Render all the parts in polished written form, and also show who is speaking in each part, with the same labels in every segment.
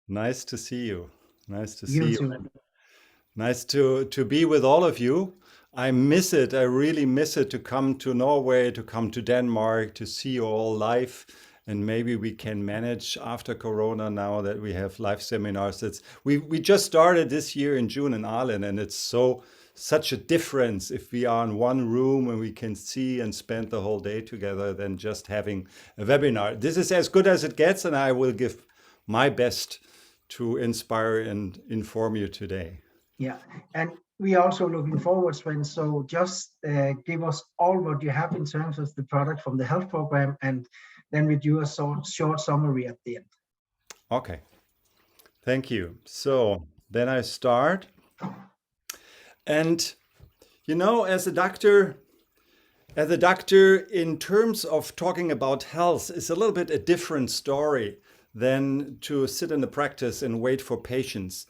Speaker 1: Nice to see you. Nice to
Speaker 2: You
Speaker 1: see you.
Speaker 2: too.
Speaker 1: Nice to be with all of you. I miss it. I really miss it to come to Norway, to come to Denmark, to see you all live. And maybe we can manage after Corona now that we have live seminars. We just started this year in June in Ireland, and it's such a difference if we are in one room and we can see and spend the whole day together than just having a webinar. This is as good as it gets, and I will give my best to inspire and inform you today.
Speaker 2: Yeah, and we are also looking forward, Sven. So just give us all what you have in terms of the product from the health program, and then we do a short summary at the end.
Speaker 1: Okay, thank you. So then I start. And as a doctor, in terms of talking about health, is a little bit a different story than to sit in the practice and wait for patients.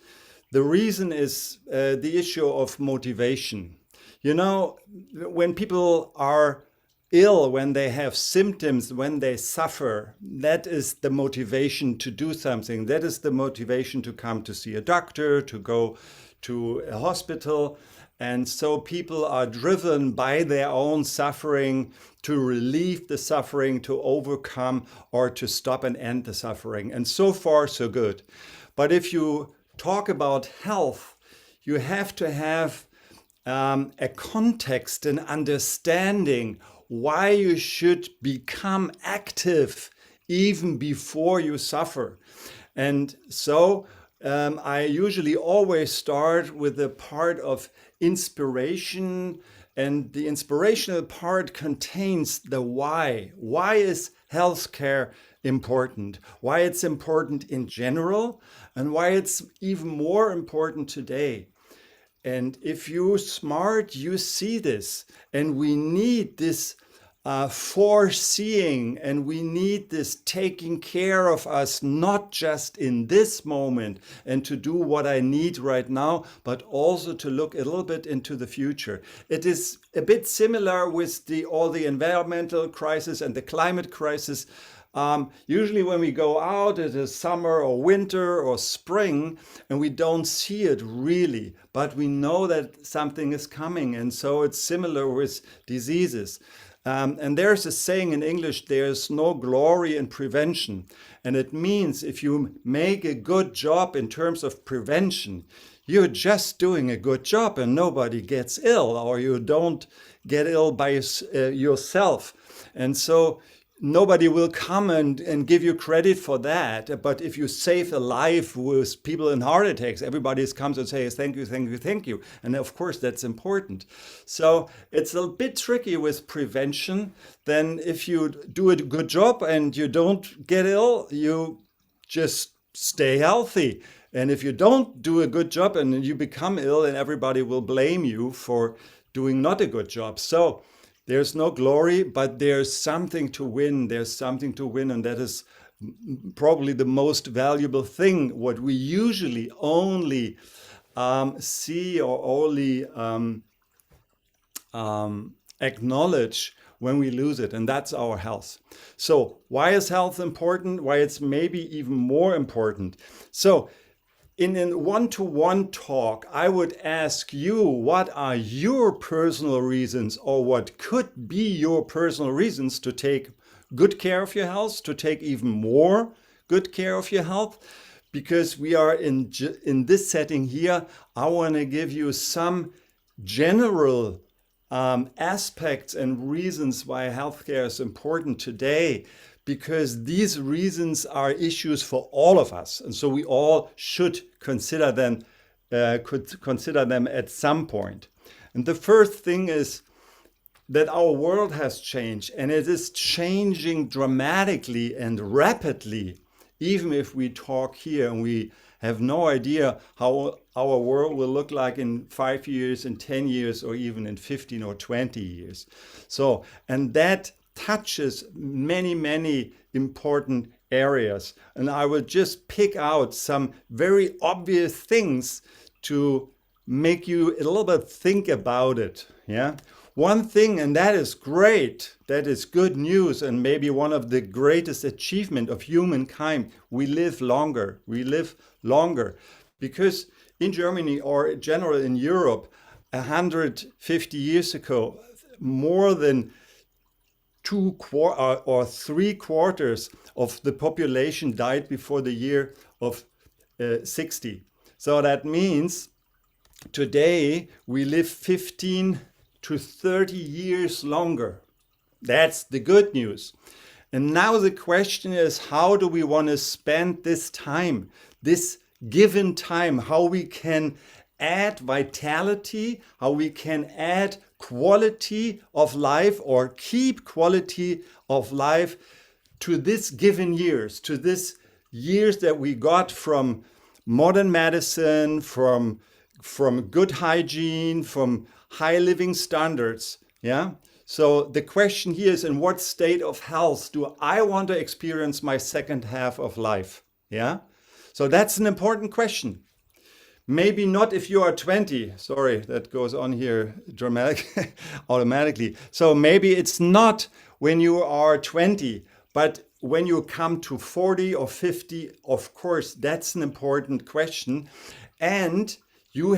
Speaker 1: The reason is the issue of motivation. When people are ill, when they have symptoms, when they suffer, that is the motivation to do something. That is the motivation to come to see a doctor, to go to a hospital. And so people are driven by their own suffering to relieve the suffering, to overcome, or to stop and end the suffering. And so far, so good. But if you talk about health, you have to have a context and understanding why you should become active even before you suffer. And so I usually always start with the part of inspiration, and the inspirational part contains the why. Why is healthcare important? Why it's important in general, and why it's even more important today. And if you're smart, you see this. And we need this foreseeing, and we need this taking care of us, not just in this moment and to do what I need right now, but also to look a little bit into the future. It is a bit similar with all the environmental crisis and the climate crisis. Usually when we go out, it is summer or winter or spring, and we don't see it really, but we know that something is coming. And so it's similar with diseases. And there's a saying in English, there's no glory in prevention. And it means if you make a good job in terms of prevention, you're just doing a good job and nobody gets ill, or you don't get ill by yourself. And so nobody will come and give you credit for that. But if you save a life with people in heart attacks, everybody comes and says, thank you, thank you, thank you. And of course, that's important. So it's a bit tricky with prevention. Then if you do a good job and you don't get ill, you just stay healthy. And if you don't do a good job and you become ill, then everybody will blame you for doing not a good job. So there's no glory, but there's something to win. There's something to win, and that is probably the most valuable thing, what we usually only see or only acknowledge when we lose it, and that's our health. So why is health important? Why it's maybe even more important. So in a one-to-one talk, I would ask you, what are your personal reasons, or what could be your personal reasons to take good care of your health, to take even more good care of your health? Because we are in this setting here, I want to give you some general aspects and reasons why healthcare is important today, because these reasons are issues for all of us, and so we all should consider them. Could consider them at some point. And the first thing is that our world has changed, and it is changing dramatically and rapidly. Even if we talk here and we have no idea how our world will look like in 5 years, in 10 years, or even in 15 or 20 years. So, and that touches many, many important areas. And I will just pick out some very obvious things to make you a little bit think about it. Yeah. one thing, and that is great, that is good news, and maybe one of the greatest achievement of humankind. We live longer. We live longer because in Germany or in general in Europe, 150 years ago, more than 3/4 of the population died before the year of 60. So that means today we live 15 to 30 years longer. That's the good news. And now the question is, how do we want to spend this time, this given time, how we can add vitality, how we can add quality of life or keep quality of life to this given years, to this years that we got from modern medicine, from good hygiene, from high living standards. Yeah. So the question here is, in what state of health do I want to experience my second half of life? Yeah. So that's an important question. Maybe not if you are 20. Sorry, that goes on here dramatic, automatically. So maybe it's not when you are 20, but when you come to 40 or 50, of course, that's an important question. And you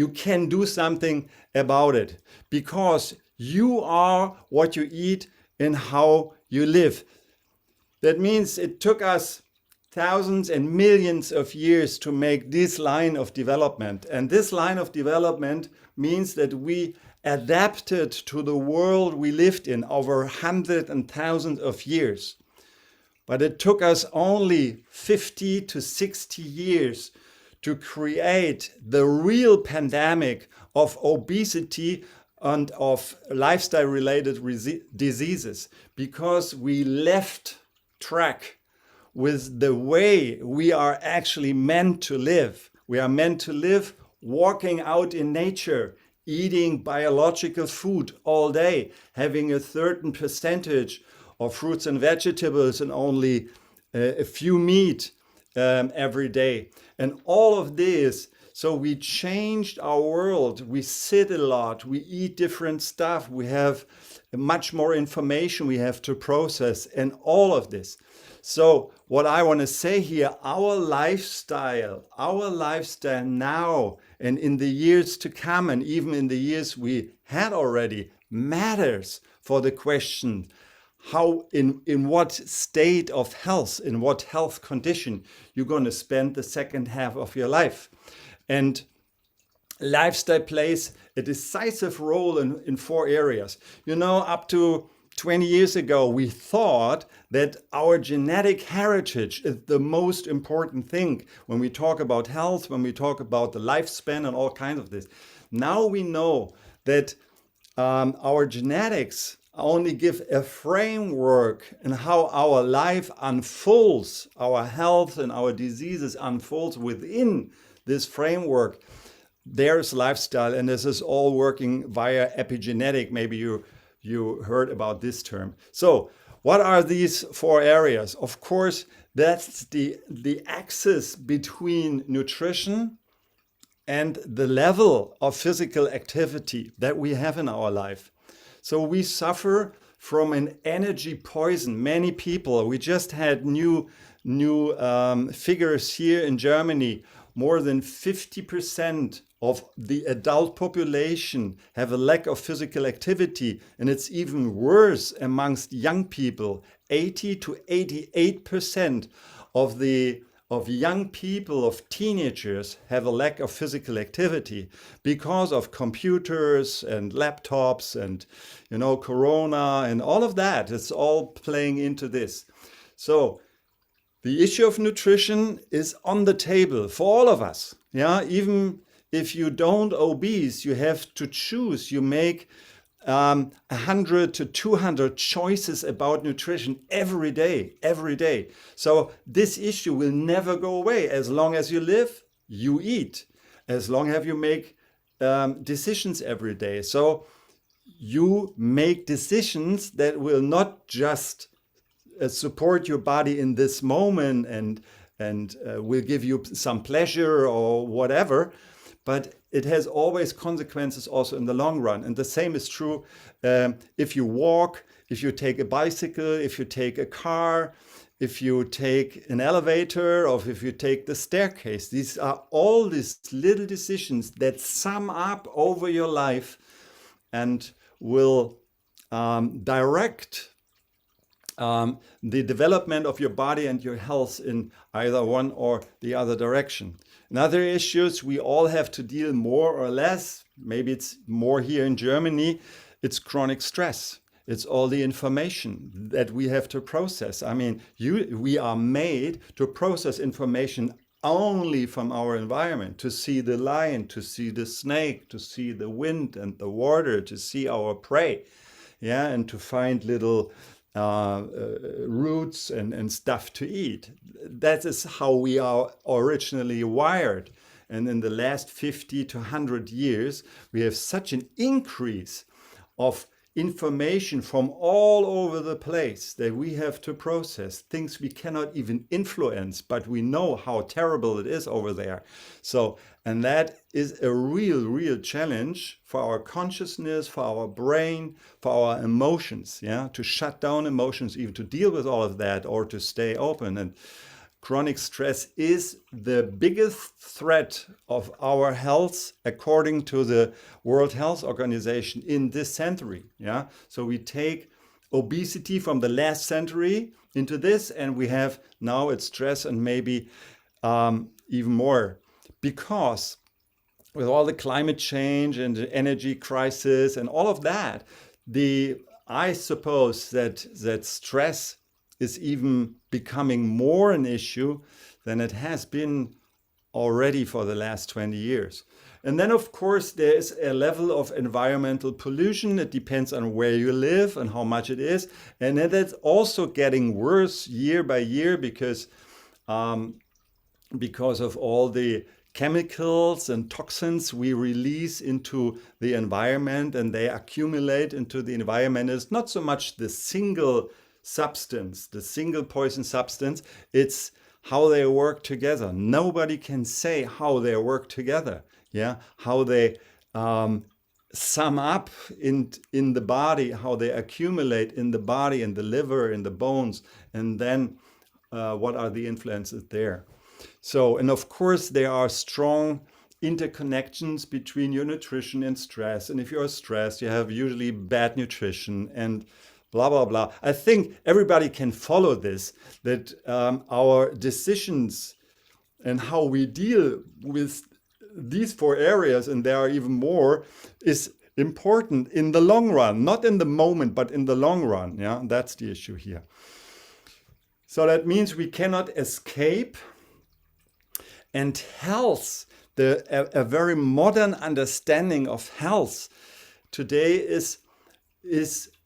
Speaker 1: can do something about it because you are what you eat and how you live. That means it took us thousands and millions of years to make this line of development. And this line of development means that we adapted to the world we lived in over hundreds and thousands of years. But it took us only 50 to 60 years to create the real pandemic of obesity and of lifestyle-related diseases, because we left track with the way we are actually meant to live. We are meant to live walking out in nature, eating biological food all day, having a certain percentage of fruits and vegetables and only a few meat every day. And all of this, so we changed our world. We sit a lot, we eat different stuff, we have much more information we have to process, and all of this. So what I want to say here, our lifestyle now and in the years to come, and even in the years we had already, matters for the question, how, in what state of health, in what health condition you're going to spend the second half of your life. And lifestyle plays a decisive role in 4 areas. You know, up to 20 years ago, we thought that our genetic heritage is the most important thing when we talk about health, when we talk about the lifespan and all kinds of this. Now we know that our genetics only give a framework in how our life unfolds, our health and our diseases unfolds within this framework. There's lifestyle, and this is all working via epigenetic. Maybe you heard about this term. So what are these 4 areas? Of course, that's the axis between nutrition and the level of physical activity that we have in our life. So we suffer from an energy poison. Many people, we just had new figures here in Germany. More than 50% of the adult population have a lack of physical activity, and it's even worse amongst young people. 80 to 88% of young people, of teenagers, have a lack of physical activity because of computers and laptops and, corona and all of that. It's all playing into this. So the issue of nutrition is on the table for all of us. Yeah, even if you don't obese, you have to choose. You make 100 to 200 choices about nutrition every day. So this issue will never go away. As long as you live, you eat. As long as you make decisions every day. So you make decisions that will not just support your body in this moment and will give you some pleasure or whatever, but it has always consequences also in the long run. And the same is true if you walk, if you take a bicycle, if you take a car, if you take an elevator, or if you take the staircase. These are all these little decisions that sum up over your life and will direct the development of your body and your health in either one or the other direction. Another issues we all have to deal more or less, maybe it's more here in Germany, it's chronic stress. It's all the information that we have to process. I mean, we are made to process information only from our environment, to see the lion, to see the snake, to see the wind and the water, to see our prey, yeah, and to find little roots and stuff to eat. That is how we are originally wired. And in the last 50 to 100 years, we have such an increase of information from all over the place that we have to process, things we cannot even influence, but we know how terrible it is over there. So, and that is a real challenge for our consciousness, for our brain, for our emotions, yeah, to shut down emotions, even to deal with all of that or to stay open. And chronic stress is the biggest threat of our health, according to the World Health Organization, in this century. Yeah, so we take obesity from the last century into this, and we have now it's stress and maybe even more, because with all the climate change and the energy crisis and all of that, I suppose that stress is even becoming more an issue than it has been already for the last 20 years. And then, of course, there is a level of environmental pollution. It depends on where you live and how much it is. And that's also getting worse year by year because of all the chemicals and toxins we release into the environment, and they accumulate into the environment. It's not so much the single substance, the single poison substance, it's how they work together. Nobody can say how they work together, yeah, how they sum up in the body, how they accumulate in the body, in the liver, in the bones, and then what are the influences there. So, and of course there are strong interconnections between your nutrition and stress, and if you're stressed you have usually bad nutrition and blah, blah, blah. I think everybody can follow this, that our decisions and how we deal with these 4 areas, and there are even more, is important in the long run, not in the moment, but in the long run. Yeah, that's the issue here. So that means we cannot escape. And health, a very modern understanding of health today is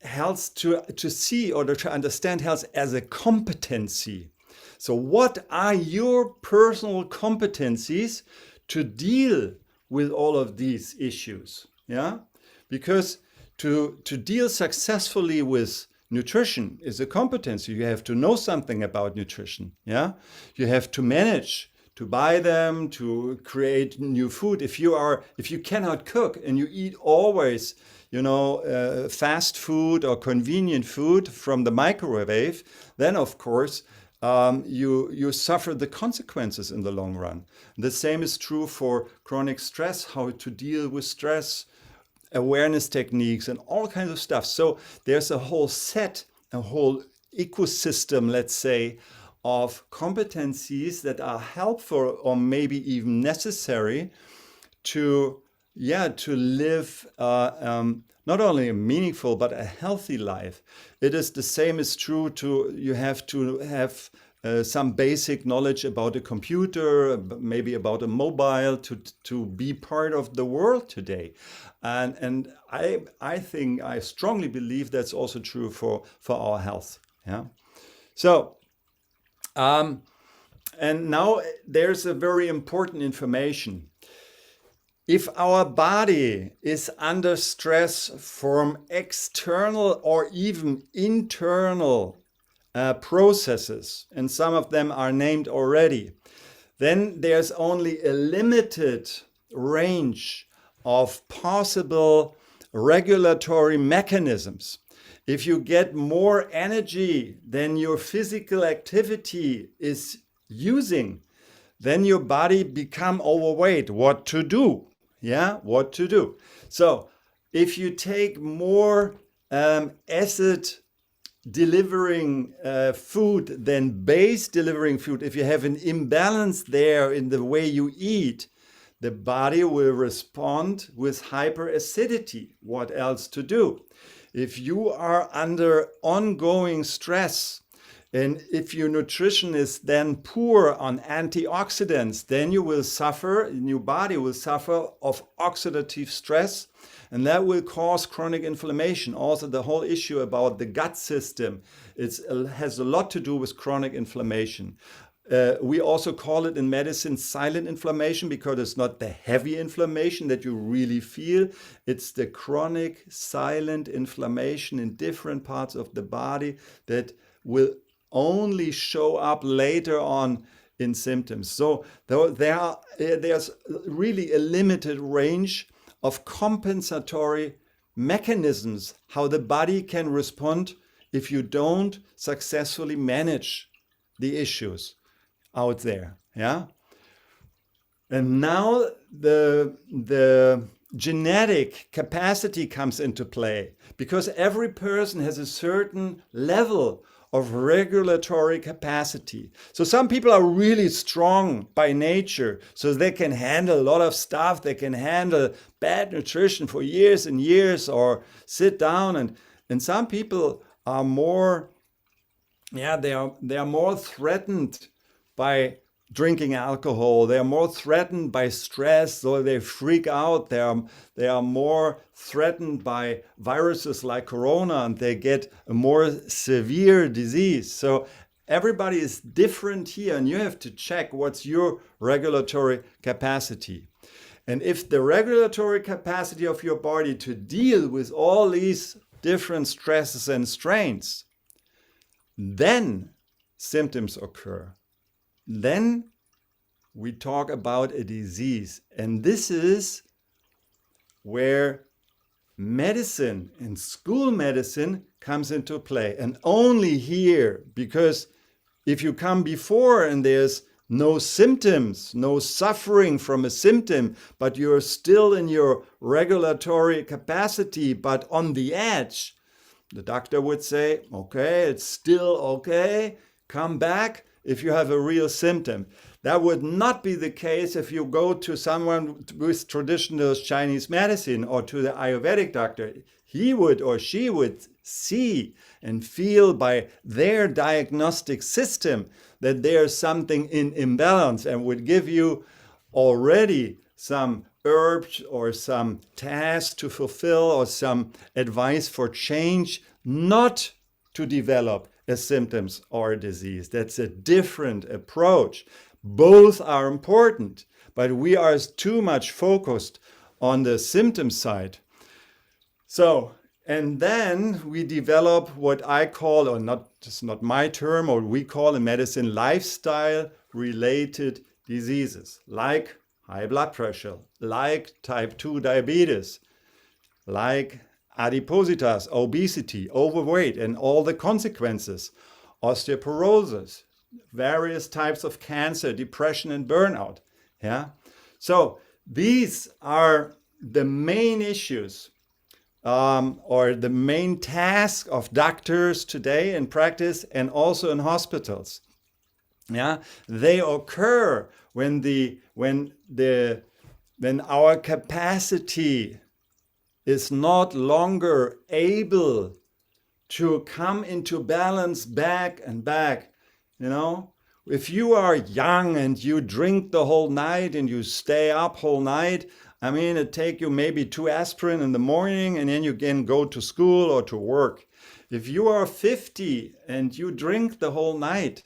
Speaker 1: health to see or to understand health as a competency. So what are your personal competencies to deal with all of these issues? Yeah, because to deal successfully with nutrition is a competency. You have to know something about nutrition. Yeah, you have to manage to buy them, to create new food. If you cannot cook and you eat always, fast food or convenient food from the microwave, then of course you suffer the consequences in the long run. The same is true for chronic stress, how to deal with stress, awareness techniques, and all kinds of stuff. So there's a whole ecosystem, let's say, of competencies that are helpful or maybe even necessary to live not only a meaningful but a healthy life. It is the same is true you have to have some basic knowledge about a computer, maybe about a mobile, to be part of the world today. And I strongly believe that's also true for our health. Yeah. So and now there's a very important information. If our body is under stress from external or even internal processes, and some of them are named already, then there's only a limited range of possible regulatory mechanisms. If you get more energy than your physical activity is using, then your body become overweight. What to do? Yeah, what to do? So if you take more acid delivering food than base delivering food, if you have an imbalance there in the way you eat, the body will respond with hyperacidity. What else to do? If you are under ongoing stress, and if your nutrition is then poor on antioxidants, then you will suffer, and your body will suffer of oxidative stress, and that will cause chronic inflammation. Also, the whole issue about the gut system, it has a lot to do with chronic inflammation. We also call it in medicine silent inflammation, because it's not the heavy inflammation that you really feel. It's the chronic silent inflammation in different parts of the body that will only show up later on in symptoms. So there's really a limited range of compensatory mechanisms how the body can respond if you don't successfully manage the issues out there. Yeah. And now the genetic capacity comes into play, because every person has a certain level of regulatory capacity. So some people are really strong by nature, so they can handle a lot of stuff. They can handle bad nutrition for years and years, or sit down. And some people are more, they are more threatened by drinking alcohol. They are more threatened by stress, so they freak out. They are more threatened by viruses like corona, and they get a more severe disease. So everybody is different here, and you have to check what's your regulatory capacity. And if the regulatory capacity of your body to deal with all these different stresses and strains, then symptoms occur. Then we talk about a disease. And this is where medicine and school medicine comes into play. And only here, because if you come before and there's no symptoms, no suffering from a symptom, but you're still in your regulatory capacity, but on the edge, the doctor would say, okay, it's still okay, come back if you have a real symptom. That would not be the case if you go to someone with traditional Chinese medicine or to the Ayurvedic doctor. He would or she would see and feel by their diagnostic system that there's something in imbalance, and would give you already some herbs or some tasks to fulfill or some advice for change, not to develop a symptoms or a disease. That's a different approach. Both are important, but we are too much focused on the symptom side. So, and then we develop what I call, or not, it's not my term, or we call in medicine lifestyle-related diseases, like high blood pressure, like type 2 diabetes, like adipositas, obesity, overweight, and all the consequences, osteoporosis, various types of cancer, depression, and burnout. Yeah. So these are the main issues, or the main task of doctors today in practice and also in hospitals. Yeah, they occur when our capacity is not longer able to come into balance back and back. You know, if you are young and you drink the whole night and you stay up whole night, I mean, it take you maybe 2 aspirin in the morning, and then you can go to school or to work. If you are 50 and you drink the whole night,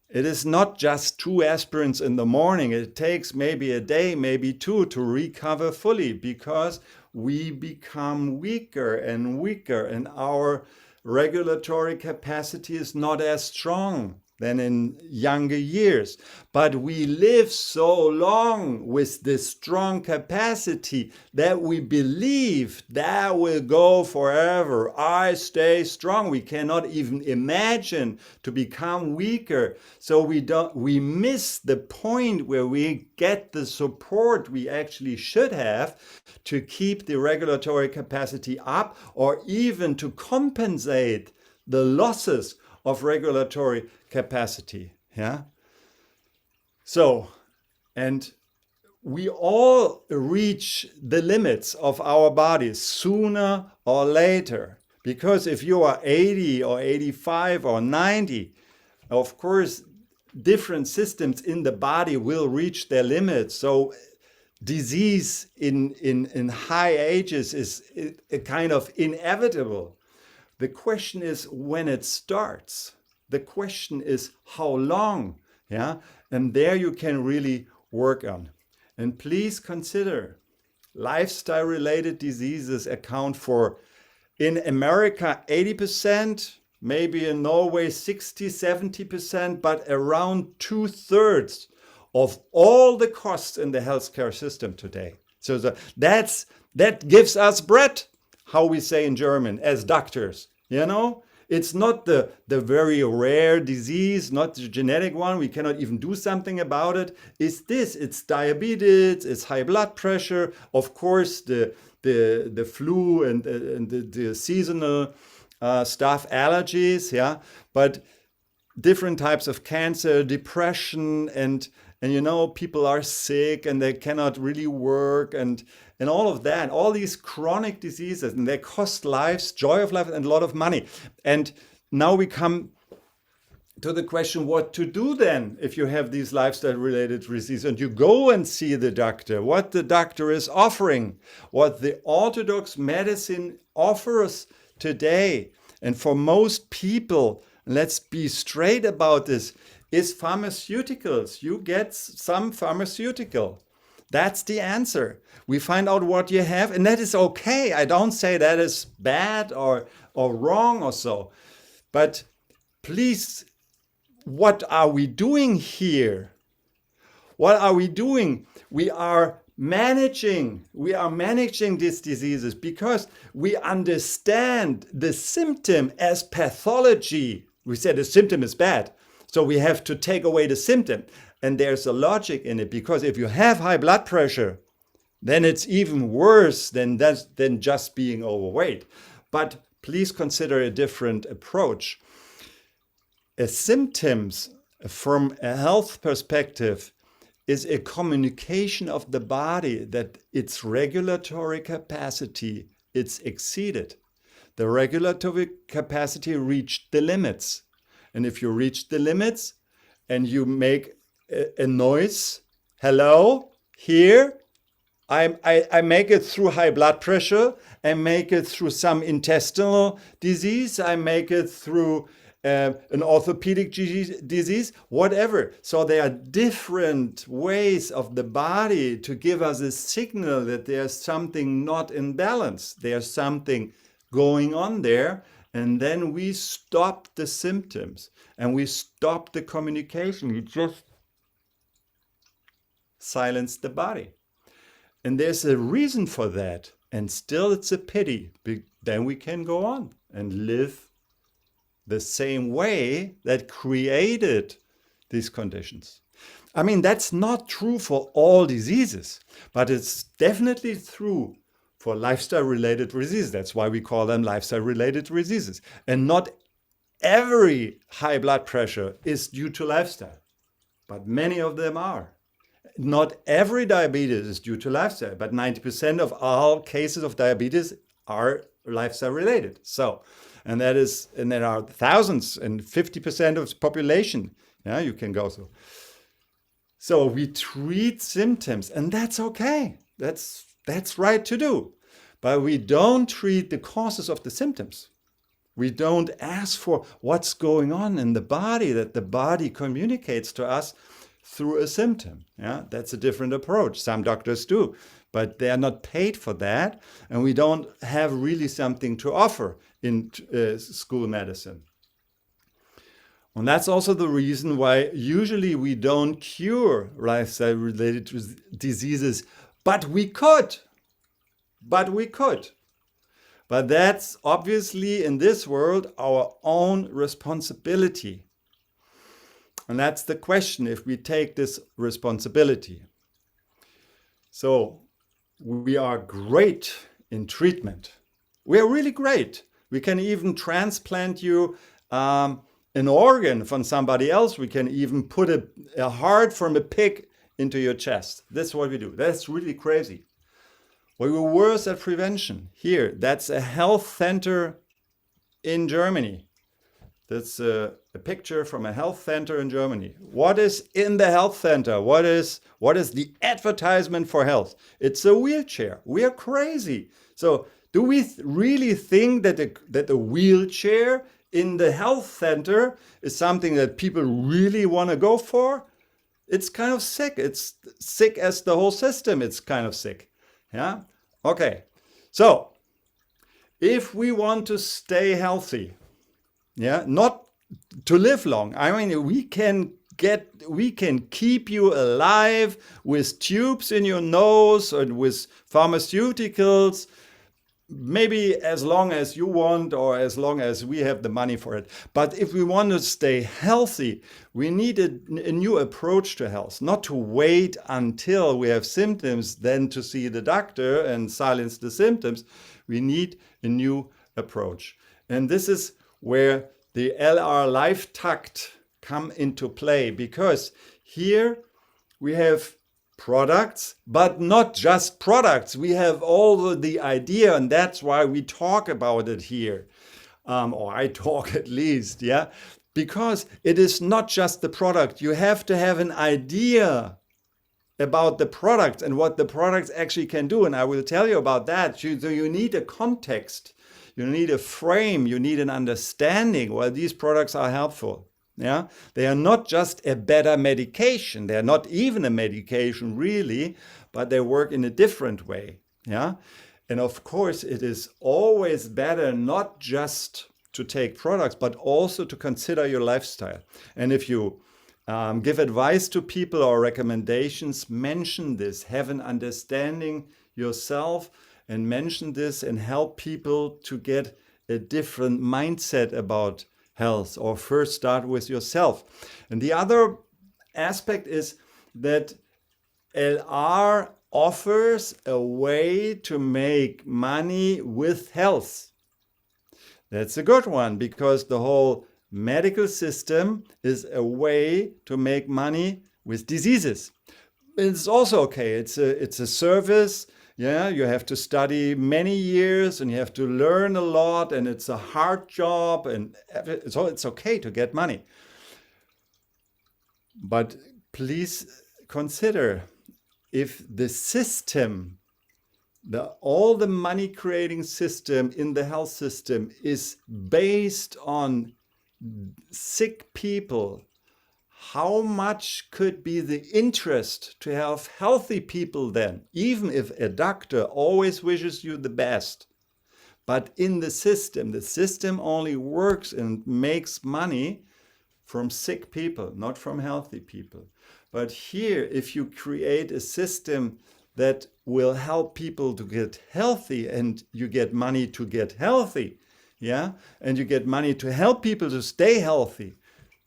Speaker 1: it is not just 2 aspirins in the morning. It takes maybe a day, maybe 2 to recover fully, because we become weaker and weaker, and our regulatory capacity is not as strong. than in younger years. But we live so long with this strong capacity that we believe that will go forever. I stay strong. We cannot even imagine to become weaker. So we miss the point where we get the support we actually should have to keep the regulatory capacity up, or even to compensate the losses of regulatory capacity. Yeah. So, and we all reach the limits of our bodies sooner or later. Because if you are 80 or 85 or 90, of course, different systems in the body will reach their limits. So disease in high ages is a kind of inevitable. The question is when it starts. The question is how long. Yeah, and there you can really work on. And please consider lifestyle-related diseases account for, in America, 80%, maybe in Norway 60, 70%, but around 2/3 of all the costs in the healthcare system today. So that gives us bread, how we say in German, as doctors. You know, it's not the very rare disease, not the genetic one. We cannot even do something about it. It's diabetes, it's high blood pressure, of course, the flu and the seasonal stuff, allergies, yeah, but different types of cancer, depression, and you know, people are sick and they cannot really work, and all of that, all these chronic diseases, and they cost lives, joy of life, and a lot of money. And now we come to the question, what to do then if you have these lifestyle-related diseases and you go and see the doctor, what the doctor is offering, what the orthodox medicine offers today. And for most people, let's be straight about this, is pharmaceuticals. You get some pharmaceutical. That's the answer. We find out what you have, and that is okay. I don't say that is bad or wrong or so. But please, what are we doing here? What are we doing? We are managing these diseases because we understand the symptom as pathology. We said the symptom is bad, so we have to take away the symptom. And there's a logic in it, because if you have high blood pressure, then it's even worse than just being overweight. But please consider a different approach. Symptoms from a health perspective is a communication of the body that its regulatory capacity is exceeded. The regulatory capacity reached the limits. And if you reach the limits and you make a noise, hello, here, I make it through high blood pressure, I make it through some intestinal disease, I make it through an orthopedic disease, whatever. So there are different ways of the body to give us a signal that there's something not in balance. There's something going on there. And then we stop the symptoms and we stop the communication. We just silence the body. And there's a reason for that. And still it's a pity. Then we can go on and live the same way that created these conditions. I mean, that's not true for all diseases, but it's definitely true for lifestyle-related diseases. That's why we call them lifestyle-related diseases. And not every high blood pressure is due to lifestyle, but many of them are. Not every diabetes is due to lifestyle, but 90% of all cases of diabetes are lifestyle-related. So, and there are thousands and 50% of the population. Yeah, you can go through. So we treat symptoms, and that's okay. That's right to do. But we don't treat the causes of the symptoms. We don't ask for what's going on in the body, that the body communicates to us through a symptom. Yeah, that's a different approach. Some doctors do, but they are not paid for that, and we don't have really something to offer in school medicine. And that's also the reason why usually we don't cure lifestyle-related diseases, but we could. But we could. But that's obviously in this world our own responsibility. And that's the question, if we take this responsibility. So we are great in treatment. We are really great. We can even transplant you an organ from somebody else. We can even put a heart from a pig into your chest. That's what we do. That's really crazy. We were worse at prevention. Here, that's a health center in Germany. That's a picture from a health center in Germany. What is in the health center? What is the advertisement for health? It's a wheelchair. We are crazy. So do we really think that the wheelchair in the health center is something that people really want to go for? It's kind of sick. It's sick as the whole system. It's kind of sick. Yeah. Okay. So if we want to stay healthy, yeah, not to live long. I mean, we can keep you alive with tubes in your nose and with pharmaceuticals, maybe as long as you want or as long as we have the money for it. But if we want to stay healthy, we need a new approach to health, not to wait until we have symptoms, then to see the doctor and silence the symptoms. We need a new approach. And this is where the LR Life Takt come into play, because here we have products, but not just products. We have all the idea, and that's why we talk about it here, or I talk at least, yeah, because it is not just the product. You have to have an idea about the product and what the products actually can do, and I will tell you about that. So you need a context, you need a frame, you need an understanding why these products are helpful. Yeah, they are not just a better medication. They are not even a medication really, but they work in a different way. Yeah, and of course it is always better not just to take products, but also to consider your lifestyle. And if you give advice to people or recommendations, mention this, have an understanding yourself and mention this and help people to get a different mindset about health, or first start with yourself. And the other aspect is that LR offers a way to make money with health. That's a good one, because the whole medical system is a way to make money with diseases. It's also okay. It's a service. Yeah, you have to study many years and you have to learn a lot, and it's a hard job, and so it's okay to get money. But please consider, if the system, all the money creating system in the health system is based on sick people, how much could be the interest to have healthy people then, even if a doctor always wishes you the best? But in the system only works and makes money from sick people, not from healthy people. But here, if you create a system that will help people to get healthy, and you get money to get healthy, yeah, and you get money to help people to stay healthy,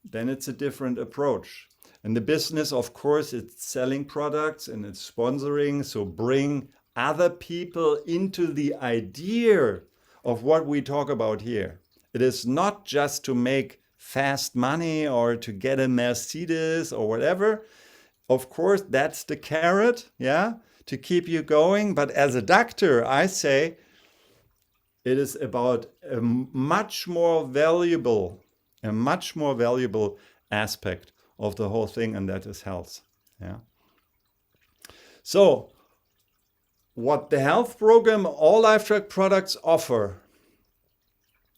Speaker 1: then it's a different approach. And the business, of course, it's selling products and it's sponsoring. So bring other people into the idea of what we talk about here. It is not just to make fast money or to get a Mercedes or whatever. Of course, that's the carrot, yeah, to keep you going. But as a doctor, I say it is about a much more valuable aspect of the whole thing, and that is health. Yeah. So what the health program, all LifeTrack products offer,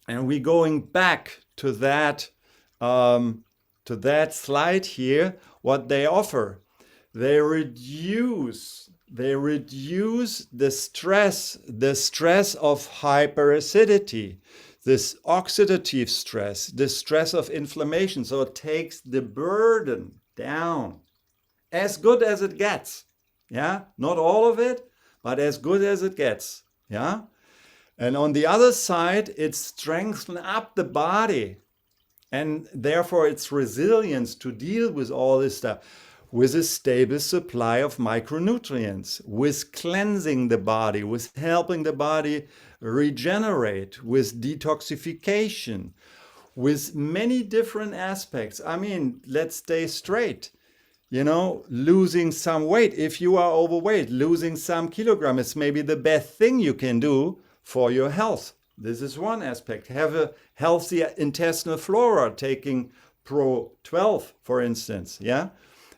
Speaker 1: and we're going back to that slide here, what they offer. They reduce the stress of hyperacidity. this oxidative stress, the stress of inflammation. So it takes the burden down as good as it gets. Yeah, not all of it, but as good as it gets. Yeah. And on the other side, it strengthens up the body and therefore its resilience to deal with all this stuff, with a stable supply of micronutrients, with cleansing the body, with helping the body regenerate, with detoxification, with many different aspects. I mean, let's stay straight. You know, losing some weight. If you are overweight, losing some kilograms is maybe the best thing you can do for your health. This is one aspect. Have a healthy intestinal flora, taking Pro 12, for instance, yeah?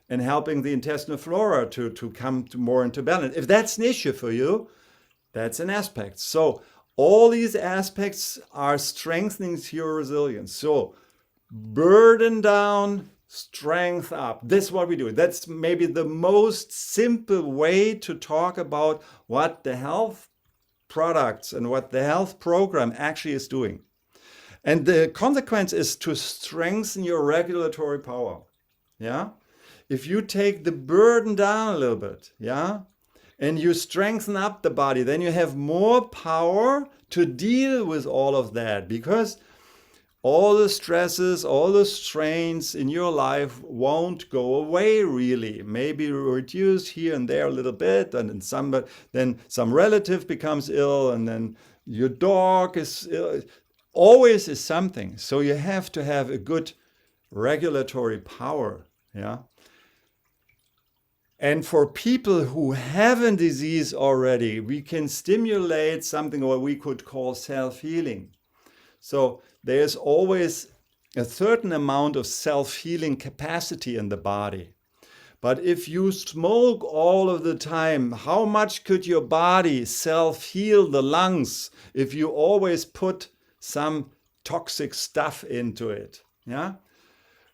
Speaker 1: And helping the intestinal flora to come more into balance. If that's an issue for you, that's an aspect. So all these aspects are strengthening your resilience. So burden down, strength up. This is what we do. That's maybe the most simple way to talk about what the health products and what the health program actually is doing. And the consequence is to strengthen your regulatory power. Yeah. If you take the burden down a little bit, yeah, and you strengthen up the body, then you have more power to deal with all of that, because all the stresses, all the strains in your life won't go away really. Maybe reduced here and there a little bit, and then some relative becomes ill, and then your dog is ill. Always is something. So you have to have a good regulatory power. Yeah. And for people who have a disease already, we can stimulate something what we could call self-healing. So there's always a certain amount of self-healing capacity in the body. But if you smoke all of the time, how much could your body self-heal the lungs if you always put some toxic stuff into it? Yeah?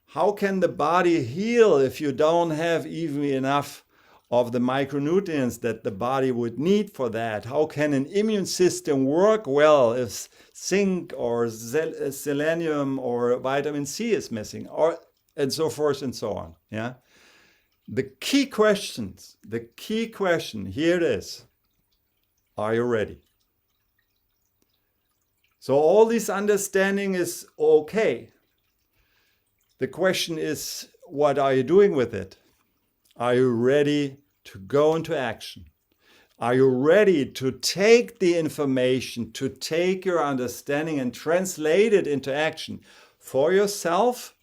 Speaker 1: How can the body heal if you don't have even enough of the micronutrients that the body would need for that? How can an immune system work well if zinc or selenium or vitamin C is missing, or and so forth and so on? Yeah. The key question here it is: are you ready? So all this understanding is okay. The question is, what are you doing with it? Are you ready to go into action? Are you ready to take the information, to take your understanding and translate it into action for yourself,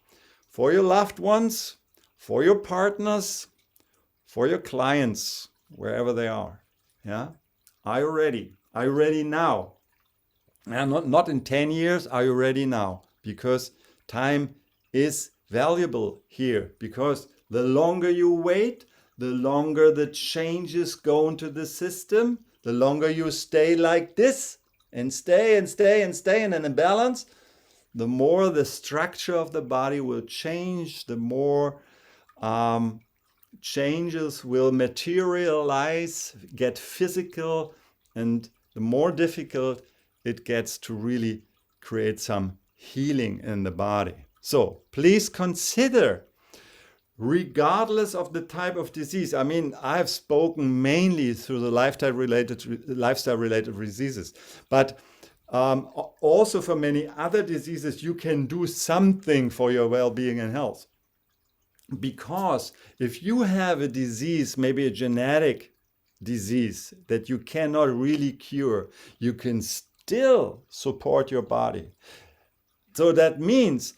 Speaker 1: for your loved ones, for your partners, for your clients, wherever they are? Yeah? Are you ready? Are you ready now? And not in 10 years, are you ready now? Because time is valuable here, because the longer you wait, the longer the changes go into the system, the longer you stay like this and stay in an imbalance, the more the structure of the body will change, the more changes will materialize, get physical, and the more difficult it gets to really create some healing in the body. So please consider, regardless of the type of disease. I mean, I've spoken mainly through the lifestyle-related diseases, but also for many other diseases, you can do something for your well-being and health. Because if you have a disease, maybe a genetic disease that you cannot really cure, you can still support your body. So that means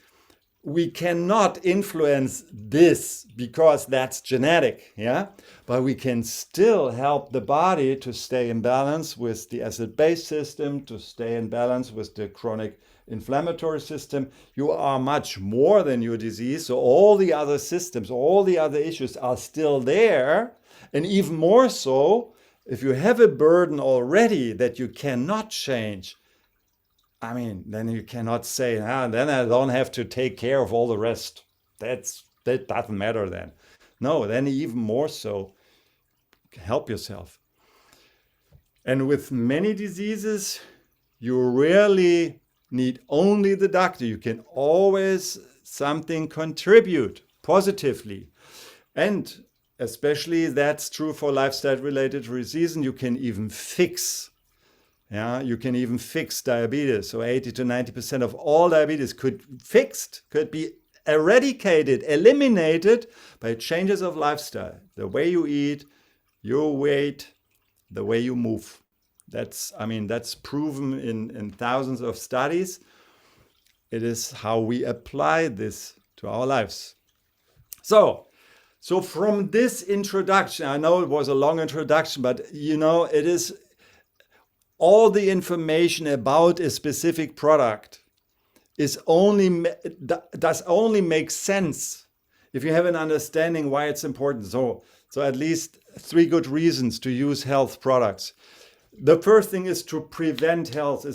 Speaker 1: we cannot influence this because that's genetic, yeah? But we can still help the body to stay in balance with the acid-base system, to stay in balance with the chronic inflammatory system. You are much more than your disease, so all the other systems, all the other issues are still there. And even more so, if you have a burden already that you cannot change, I mean, then you cannot say, then I don't have to take care of all the rest. That doesn't matter then. No, then even more so, help yourself. And with many diseases, you rarely need only the doctor. You can always something contribute positively. And especially that's true for lifestyle related diseases. You can even fix. Yeah, you can even fix diabetes. So 80 to 90% of all diabetes could be eradicated, eliminated by changes of lifestyle. The way you eat, your weight, the way you move. That's proven in thousands of studies. It is how we apply this to our lives. So from this introduction, I know it was a long introduction, but it is all the information about a specific product does only make sense if you have an understanding why it's important. So at least 3 good reasons to use health products. The first thing is to prevent health.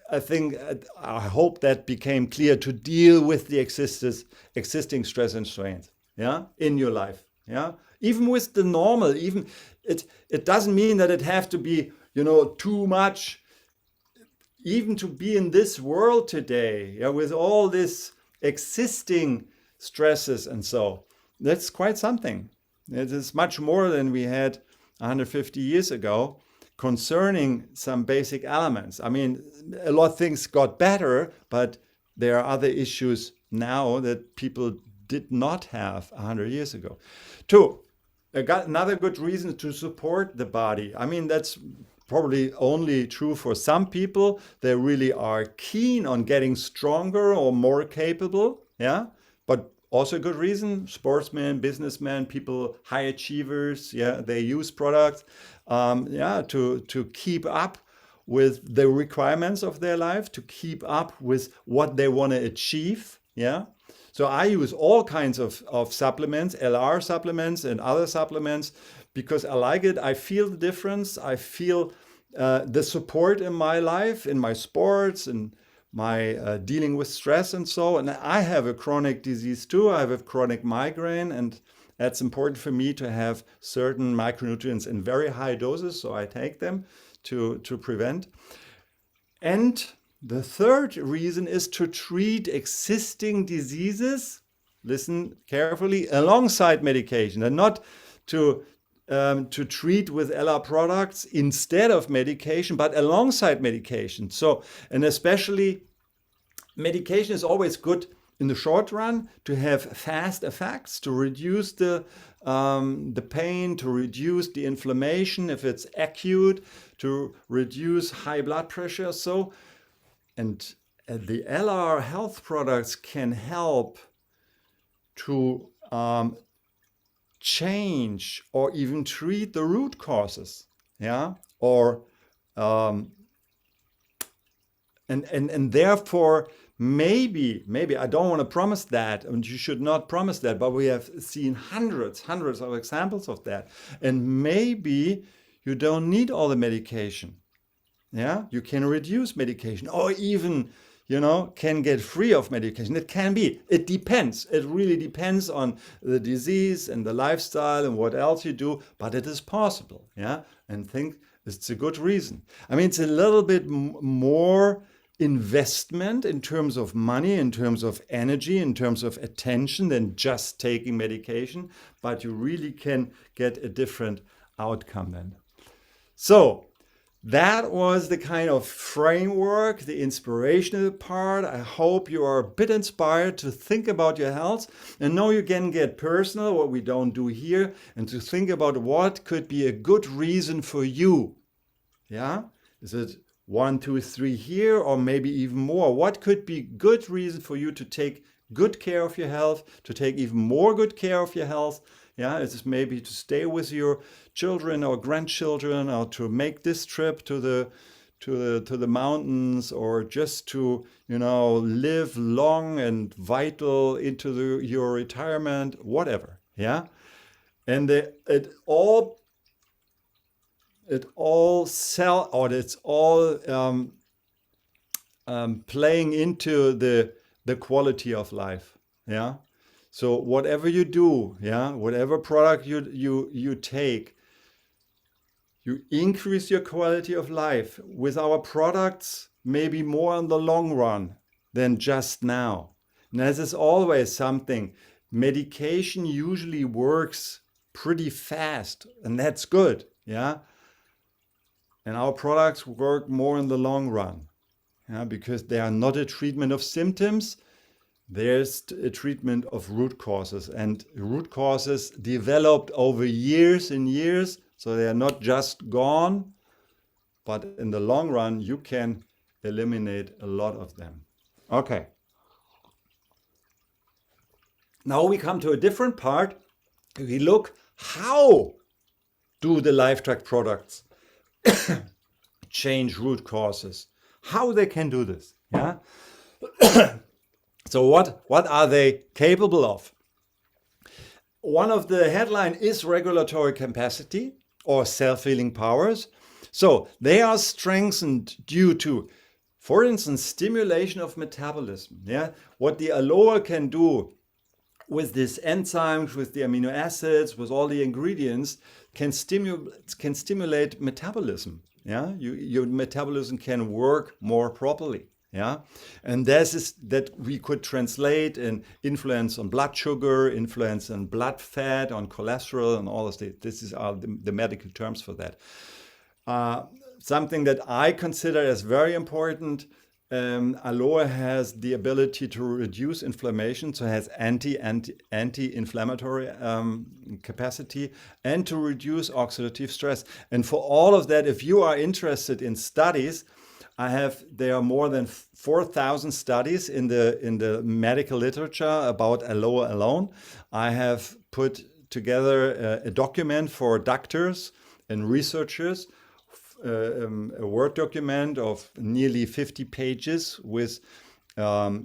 Speaker 1: I hope that became clear, to deal with the existing stress and strains, in your life, even with the normal. Even it doesn't mean that it have to be too much. Even to be in this world today, with all this existing stresses and so, that's quite something. It is much more than we had 150 years ago concerning some basic elements. A lot of things got better, but there are other issues now that people did not have 100 years ago. 2, another good reason to support the body. That's probably only true for some people. They really are keen on getting stronger or more capable, but also a good reason. Sportsmen, businessmen, people, high achievers, they use products to keep up with the requirements of their life, to keep up with what they want to achieve. So I use all kinds of supplements, LR supplements and other supplements, because I like it. I feel the difference. I feel the support in my life, in my sports, and my dealing with stress and so. And I have a chronic disease too. I have a chronic migraine, and that's important for me to have certain micronutrients in very high doses. So I take them to prevent. And the third reason is to treat existing diseases, listen carefully, alongside medication, and not to treat with LR products instead of medication, but alongside medication. So, and especially medication is always good in the short run to have fast effects, to reduce the pain, to reduce the inflammation if it's acute, to reduce high blood pressure. So, and the LR health products can help to change or even treat the root causes, or and therefore maybe I don't want to promise that, and you should not promise that, but we have seen hundreds of examples of that, and maybe you don't need all the medication. You can reduce medication, or even can get free of medication. It can be. It depends. It really depends on the disease and the lifestyle and what else you do, but it is possible. And think it's a good reason. It's a little bit more investment in terms of money, in terms of energy, in terms of attention than just taking medication, but you really can get a different outcome then. So that was the kind of framework, the inspirational part. I hope you are a bit inspired to think about your health, and know you can get personal, what we don't do here, and to think about what could be a good reason for you. Is it 1, 2, 3 here, or maybe even more? What could be good reason for you to take good care of your health, to take even more good care of your health? Is it maybe to stay with your children or grandchildren, or to make this trip to the mountains, or just to live long and vital into your retirement, whatever. And it's all playing into the quality of life. So whatever you do, whatever product you take, you increase your quality of life. With our products, maybe more in the long run than just now. And this is always something. Medication usually works pretty fast, and that's good, yeah. And our products work more in the long run, yeah, because they are not a treatment of symptoms. There's a treatment of root causes, and root causes developed over years and years, so they are not just gone, but in the long run, you can eliminate a lot of them. Okay. Now we come to a different part. We look, how do the LifeTrack products change root causes? How they can do this, yeah? So what are they capable of? One of the headline is regulatory capacity or self-healing powers. So they are strengthened due to, for instance, stimulation of metabolism. Yeah, what the aloe can do with these enzymes, with the amino acids, with all the ingredients, can stimulate metabolism. Yeah, your metabolism can work more properly. Yeah, and this is that we could translate in influence on blood sugar, influence on blood fat, on cholesterol, and all of this. This is the medical terms for that. Something that I consider as very important. Aloe has the ability to reduce inflammation, so it has anti-inflammatory capacity, and to reduce oxidative stress. And for all of that, if you are interested in studies, there are more than 4,000 studies in the medical literature about aloe alone. I have put together a document for doctors and researchers, a Word document of nearly 50 pages with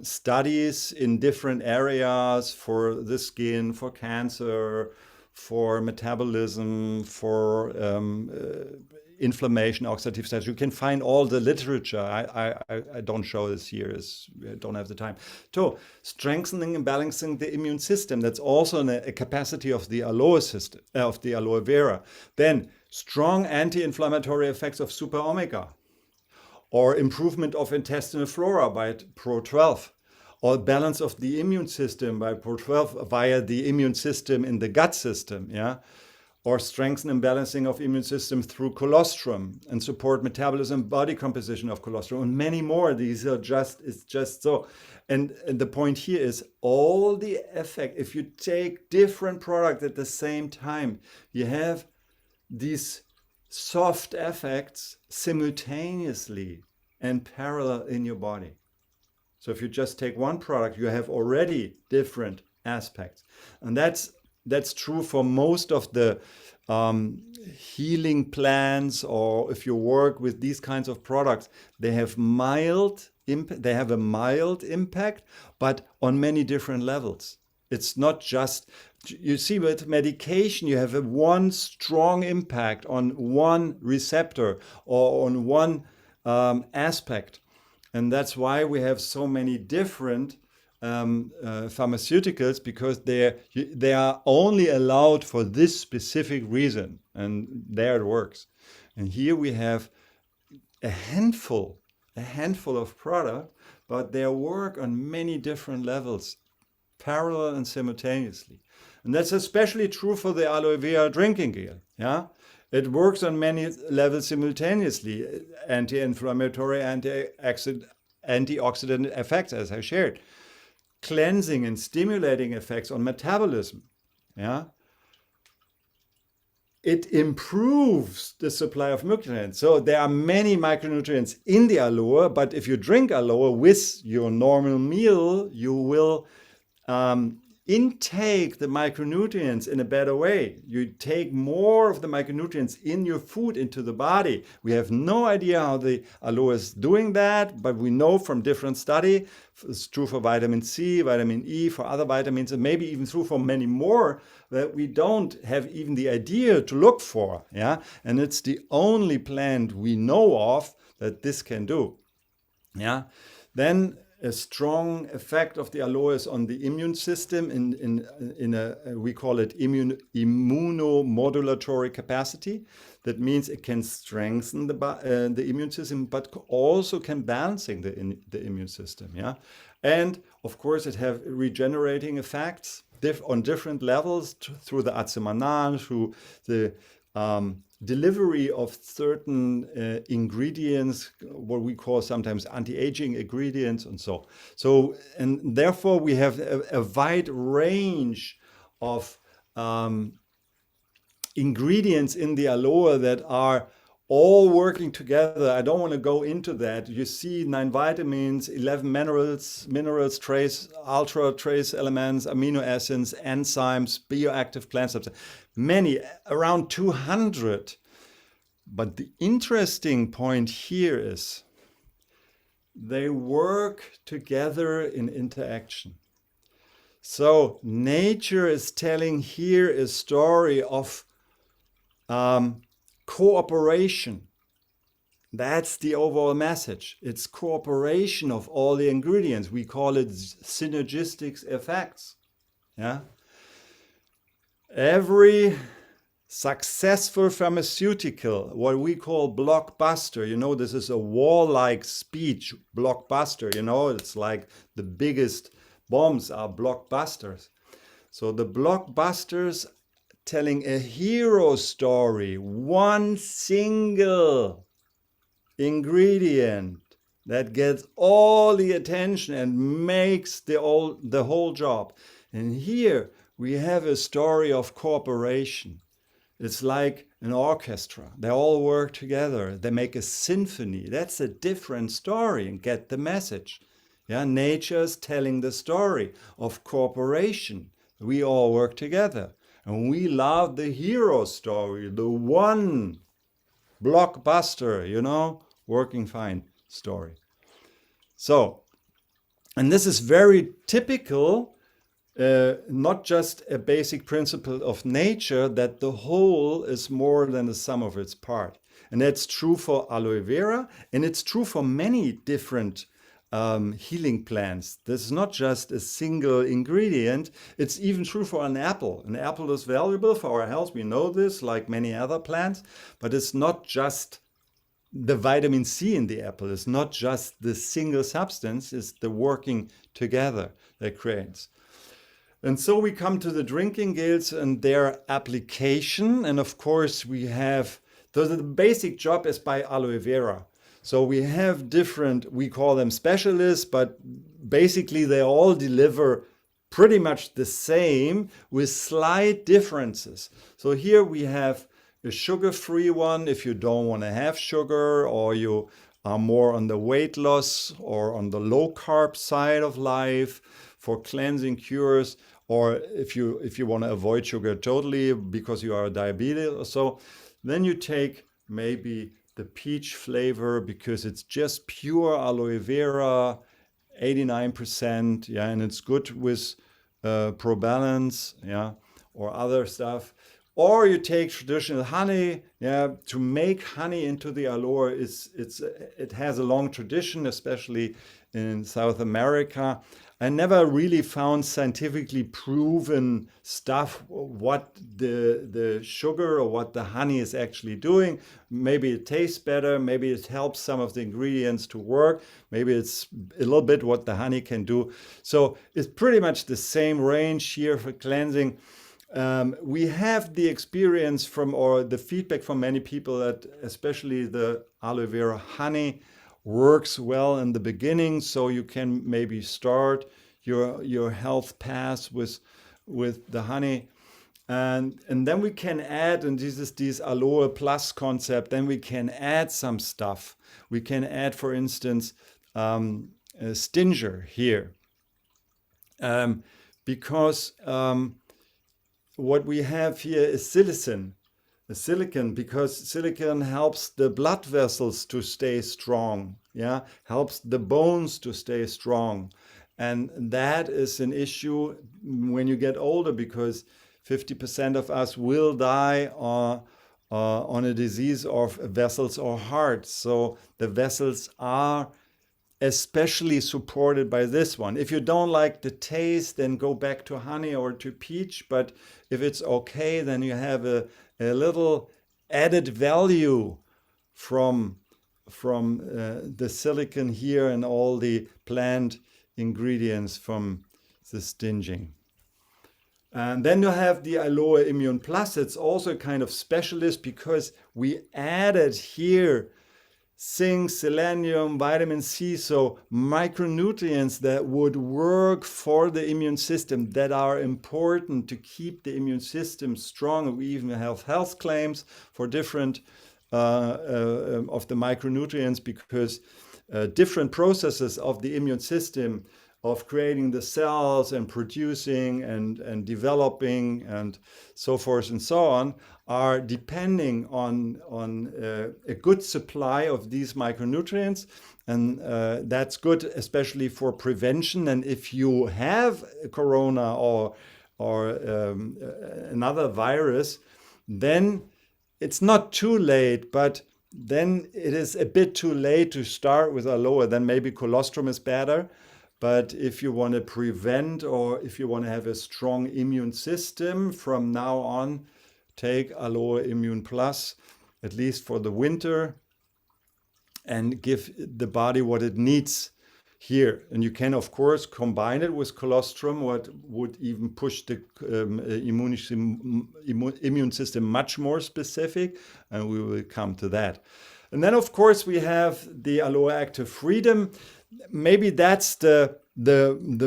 Speaker 1: studies in different areas for the skin, for cancer, for metabolism, for inflammation, oxidative stress. You can find all the literature. I don't show this here, I don't have the time. So strengthening and balancing the immune system. That's also a capacity of the aloe system, of the aloe vera. Then strong anti-inflammatory effects of super omega, or improvement of intestinal flora by Pro12, or balance of the immune system by Pro12 via the immune system in the gut system, yeah, or strengthen and balancing of immune system through colostrum and support metabolism, body composition of colostrum, and many more. These are it's just so. And the point here is all the effect. If you take different products at the same time, you have these soft effects simultaneously and parallel in your body. So if you just take one product, you have already different aspects. And that's true for most of the healing plans, or if you work with these kinds of products, they have a mild impact, but on many different levels. It's not just, you see, with medication, you have one strong impact on one receptor or on one aspect. And that's why we have so many different pharmaceuticals, because they are only allowed for this specific reason, and there it works. And here we have a handful of products, but they work on many different levels, parallel and simultaneously. And that's especially true for the Aloe Vera Drinking Gel. Yeah, it works on many levels simultaneously, anti-inflammatory, antioxidant effects, as I shared, cleansing and stimulating effects on metabolism. Yeah, it improves the supply of micronutrients. So there are many micronutrients in the aloe, but if you drink aloe with your normal meal, you will intake the micronutrients in a better way. You take more of the micronutrients in your food into the body. We have no idea how the aloe is doing that, but we know from different studies, it's true for vitamin C, vitamin E, for other vitamins, and maybe even true for many more that we don't have even the idea to look for. Yeah, and it's the only plant we know of that this can do. Yeah, then a strong effect of the aloes on the immune system in a we call it immunomodulatory capacity. That means it can strengthen the immune system, but also can balancing the immune system. Yeah, and of course it have regenerating effects on different levels through the Atsemanal, through the delivery of certain ingredients, what we call sometimes anti-aging ingredients, and and therefore we have a wide range of ingredients in the aloe that are all working together. I don't want to go into that. You see 9 vitamins, 11 minerals, trace, ultra trace elements, amino acids, enzymes, bioactive plant substances, many, around 200. But the interesting point here is they work together in interaction. So nature is telling here a story of cooperation. That's the overall message. It's cooperation of all the ingredients. We call it synergistic effects. Yeah. Every successful pharmaceutical, what we call blockbuster, this is a war-like speech, blockbuster, it's like the biggest bombs are blockbusters. So the blockbusters telling a hero story, one single ingredient that gets all the attention and makes the whole job. And here we have a story of cooperation. It's like an orchestra. They all work together. They make a symphony. That's a different story, and get the message. Yeah, nature's telling the story of cooperation. We all work together. And we love the hero story, the one blockbuster, working fine story. So, and this is very typical, not just a basic principle of nature, that the whole is more than the sum of its part. And that's true for aloe vera, and it's true for many different healing plants. This is not just a single ingredient. It's even true for an apple. An apple is valuable for our health. We know this, like many other plants, but it's not just the vitamin C in the apple. It's not just the single substance. It's the working together that creates. And so we come to the drinking gels and their application. And of course we have, the basic job is by aloe vera. So we have different, we call them specialists, but basically they all deliver pretty much the same with slight differences. So here we have a sugar-free one if you don't want to have sugar, or you are more on the weight loss or on the low carb side of life for cleansing cures, or if you want to avoid sugar totally because you are diabetic or so, then you take maybe the peach flavor because it's just pure aloe vera, 89%, yeah, and it's good with ProBalance, yeah, or other stuff. Or you take traditional honey, yeah, to make honey into the aloe it has a long tradition, especially in South America. I never really found scientifically proven stuff what the sugar or what the honey is actually doing. Maybe it tastes better, maybe it helps some of the ingredients to work, maybe it's a little bit what the honey can do. So it's pretty much the same range here for cleansing. We have the experience or the feedback from many people that especially the aloe vera honey works well in the beginning, so you can maybe start your health path with the honey, and then we can add, and this is this aloe plus concept, then we can add some stuff. We can add, for instance, a stinger here, because what we have here is silicon, because silicon helps the blood vessels to stay strong, yeah, helps the bones to stay strong. And that is an issue when you get older, because 50% of us will die on a disease of vessels or heart. So the vessels are especially supported by this one. If you don't like the taste, then go back to honey or to peach. But if it's okay, then you have a little added value from the silicon here and all the plant ingredients from the stinging. And then you have the Aloe Immune Plus. It's also kind of specialist because we added here zinc, selenium, vitamin C, so micronutrients that would work for the immune system, that are important to keep the immune system strong. We even have health claims for different of the micronutrients, because different processes of the immune system, of creating the cells and producing and developing and so forth and so on, are depending on a good supply of these micronutrients. And that's good, especially for prevention. And if you have corona or another virus, then it's not too late, but then it is a bit too late to start with aloe. Then maybe colostrum is better. But if you want to prevent, or if you want to have a strong immune system from now on, take Aloe Immune Plus, at least for the winter, and give the body what it needs here. And you can, of course, combine it with colostrum, what would even push the immune system much more specific, and we will come to that. And then, of course, we have the Aloe Active Freedom. Maybe that's the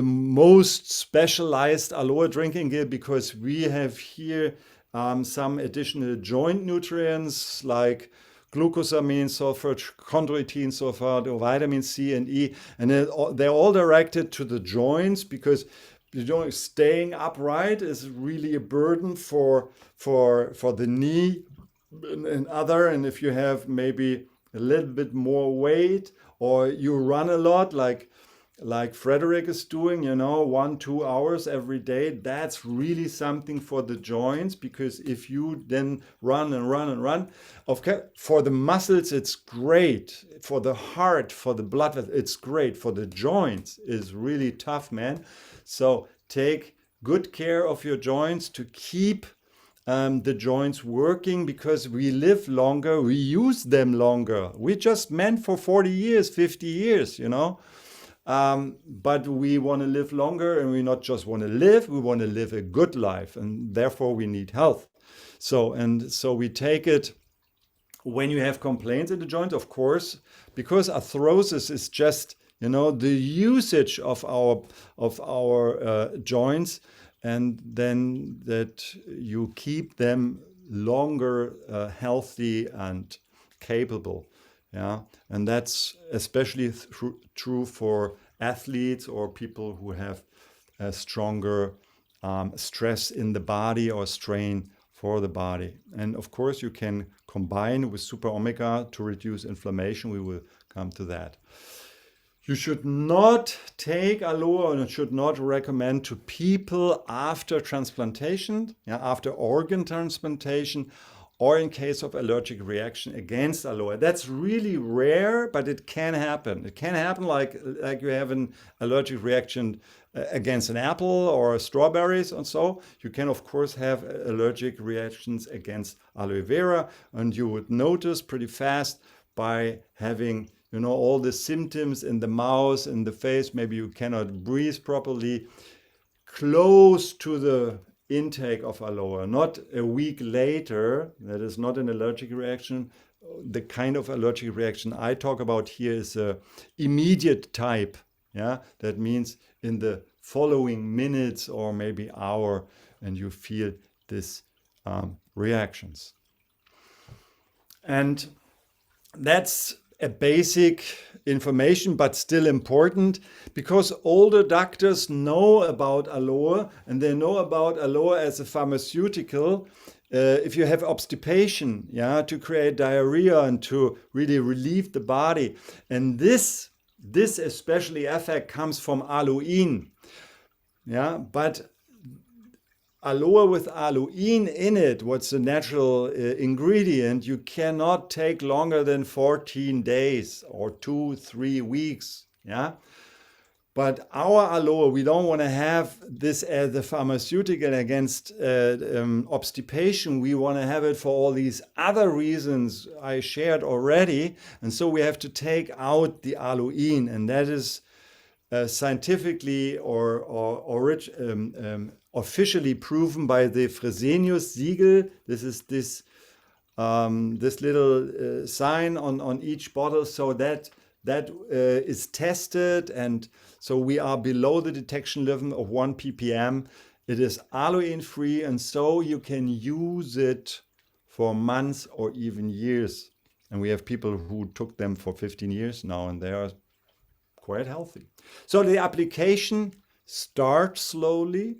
Speaker 1: most specialized aloe drinking gel, because we have here some additional joint nutrients like glucosamine sulfate, chondroitin sulfate, or vitamin C and E, and they're all directed to the joints, because staying upright is really a burden for the knee and other. And if you have maybe a little bit more weight, or you run a lot, like Frederick is doing, 1-2 hours every day, that's really something for the joints. Because if you then run and run and run, okay, for the muscles it's great, for the heart, for the blood, it's great. For the joints is really tough, man. So take good care of your joints to keep the joints working, because we live longer, we use them longer. We're just meant for 40 years, 50 years, but we want to live longer, and we not just want to live, we want to live a good life, and therefore we need health. So we take it when you have complaints in the joint, of course, because arthrosis is just, the usage of our joints, and then that you keep them longer healthy and capable. Yeah, and that's especially true for athletes or people who have a stronger stress in the body or strain for the body. And of course, you can combine with super omega to reduce inflammation. We will come to that. You should not take aloe, and should not recommend to people after transplantation, after organ transplantation, or in case of allergic reaction against aloe. That's really rare, but it can happen. It can happen like you have an allergic reaction against an apple or strawberries, and so you can of course have allergic reactions against aloe vera, and you would notice pretty fast by having all the symptoms in the mouth, in the face. Maybe you cannot breathe properly, close to the intake of aloe, not a week later. That is not an allergic reaction. The kind of allergic reaction I talk about here is a immediate type. Yeah, that means in the following minutes or maybe hour, and you feel this reactions. And that's a basic information, but still important, because older doctors know about aloe, and they know about aloe as a pharmaceutical. If you have obstipation, to create diarrhea and to really relieve the body. And this especially effect comes from aloin. But aloe with aloin in it, what's the natural ingredient, you cannot take longer than 14 days or 2-3 weeks. Yeah. But our aloe, we don't want to have this as the pharmaceutical against obstipation. We want to have it for all these other reasons I shared already. And so we have to take out the aloin, and that is scientifically or officially proven by the Fresenius Siegel. This is this little sign on each bottle, so that is tested, and so we are below the detection level of 1 ppm. It is aloe free, and so you can use it for months or even years. And we have people who took them for 15 years now, and they are quite healthy. So the application starts slowly.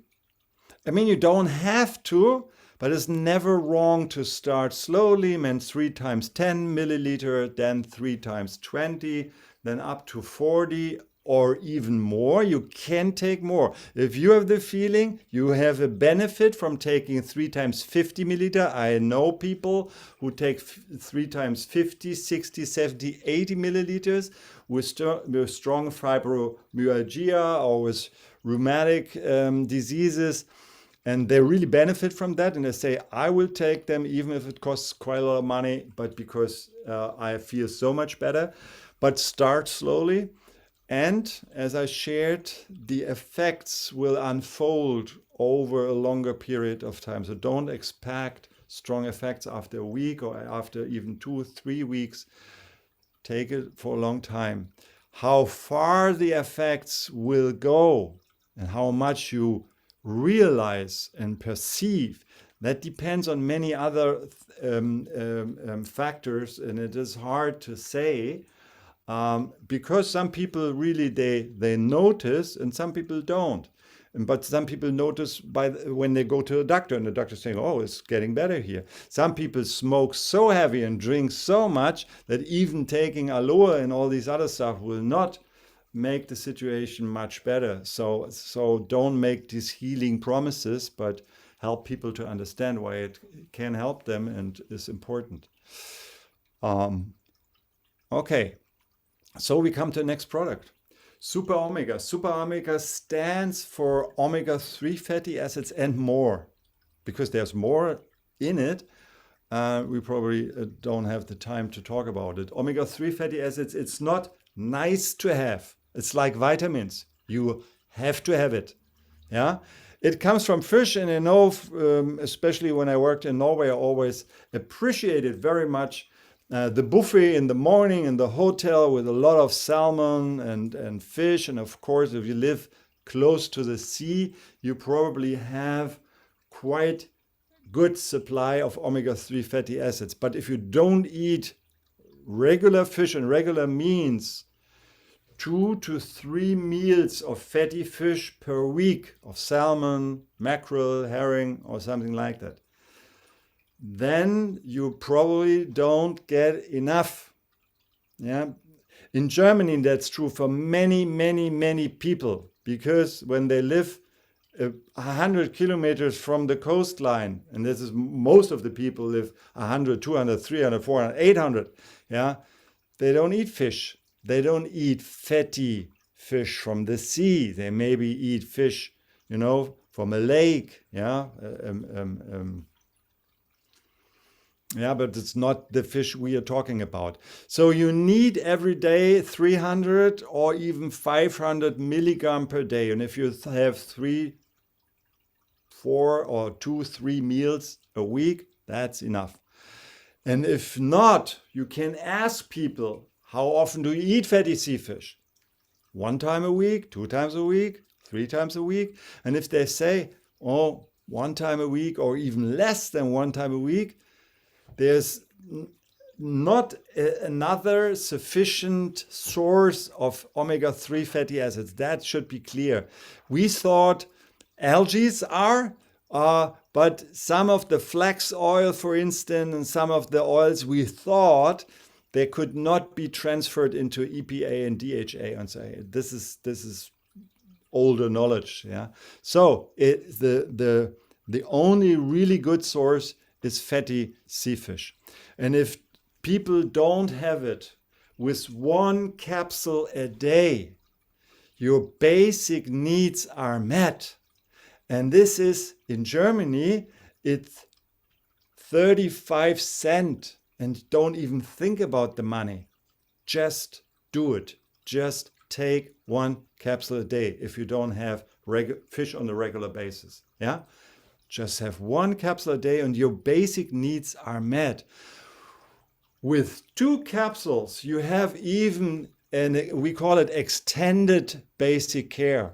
Speaker 1: I mean, you don't have to, but it's never wrong to start slowly. Meant 3 times 10 milliliter, then 3 times 20, then up to 40 or even more. You can take more. If you have the feeling you have a benefit from taking 3 times 50 milliliter, I know people who take 3 times 50, 60, 70, 80 milliliters with strong fibromyalgia or with rheumatic diseases. And they really benefit from that. And they say, I will take them even if it costs quite a lot of money, but because I feel so much better. But start slowly. And as I shared, the effects will unfold over a longer period of time. So don't expect strong effects after a week or after even 2 or 3 weeks. Take it for a long time. How far the effects will go and how much you realize and perceive, that depends on many other factors, and it is hard to say because some people really they notice and some people don't. But some people notice when they go to a doctor, and the doctor's saying, oh, it's getting better here. Some people smoke so heavy and drink so much that even taking aloe and all these other stuff will not make the situation much better. So don't make these healing promises, but help people to understand why it can help them and is important. Okay, so we come to the next product. Super Omega. Super Omega stands for omega-3 fatty acids and more, because there's more in it. We probably don't have the time to talk about it. Omega-3 fatty acids, it's not nice to have. It's like vitamins. You have to have it. Yeah. It comes from fish, and I know, especially when I worked in Norway, I always appreciated very much the buffet in the morning in the hotel with a lot of salmon and fish. And of course, if you live close to the sea, you probably have quite good supply of omega-3 fatty acids. But if you don't eat regular fish, and regular means 2 to 3 meals of fatty fish per week, of salmon, mackerel, herring, or something like that, then you probably don't get enough. Yeah. In Germany, that's true for many, many, many people, because when they live 100 kilometers from the coastline, and this is most of the people live 100, 200, 300, 400, 800, yeah, they don't eat fish. They don't eat fatty fish from the sea. They maybe eat fish, from a lake. Yeah. Yeah, but it's not the fish we are talking about. So you need every day 300 or even 500 milligram per day. And if you have 3, 4 or 2, 3 meals a week, that's enough. And if not, you can ask people, how often do you eat fatty sea fish? 1 time a week, 2 times a week, 3 times a week. And if they say, 1 time a week or even less than 1 time a week, there's not another sufficient source of omega-3 fatty acids. That should be clear. We thought algae are, but some of the flax oil, for instance, and some of the oils we thought they could not be transferred into EPA and DHA. And so this is older knowledge. Yeah. So the only really good source is fatty sea fish. And if people don't have it with 1 capsule a day, your basic needs are met. And this is, in Germany, it's 35 cents. And don't even think about the money. Just do it. Just take one capsule a day if you don't have fish on a regular basis. Yeah? Just have one capsule a day and your basic needs are met. With 2 capsules, you have even, and we call it extended basic care.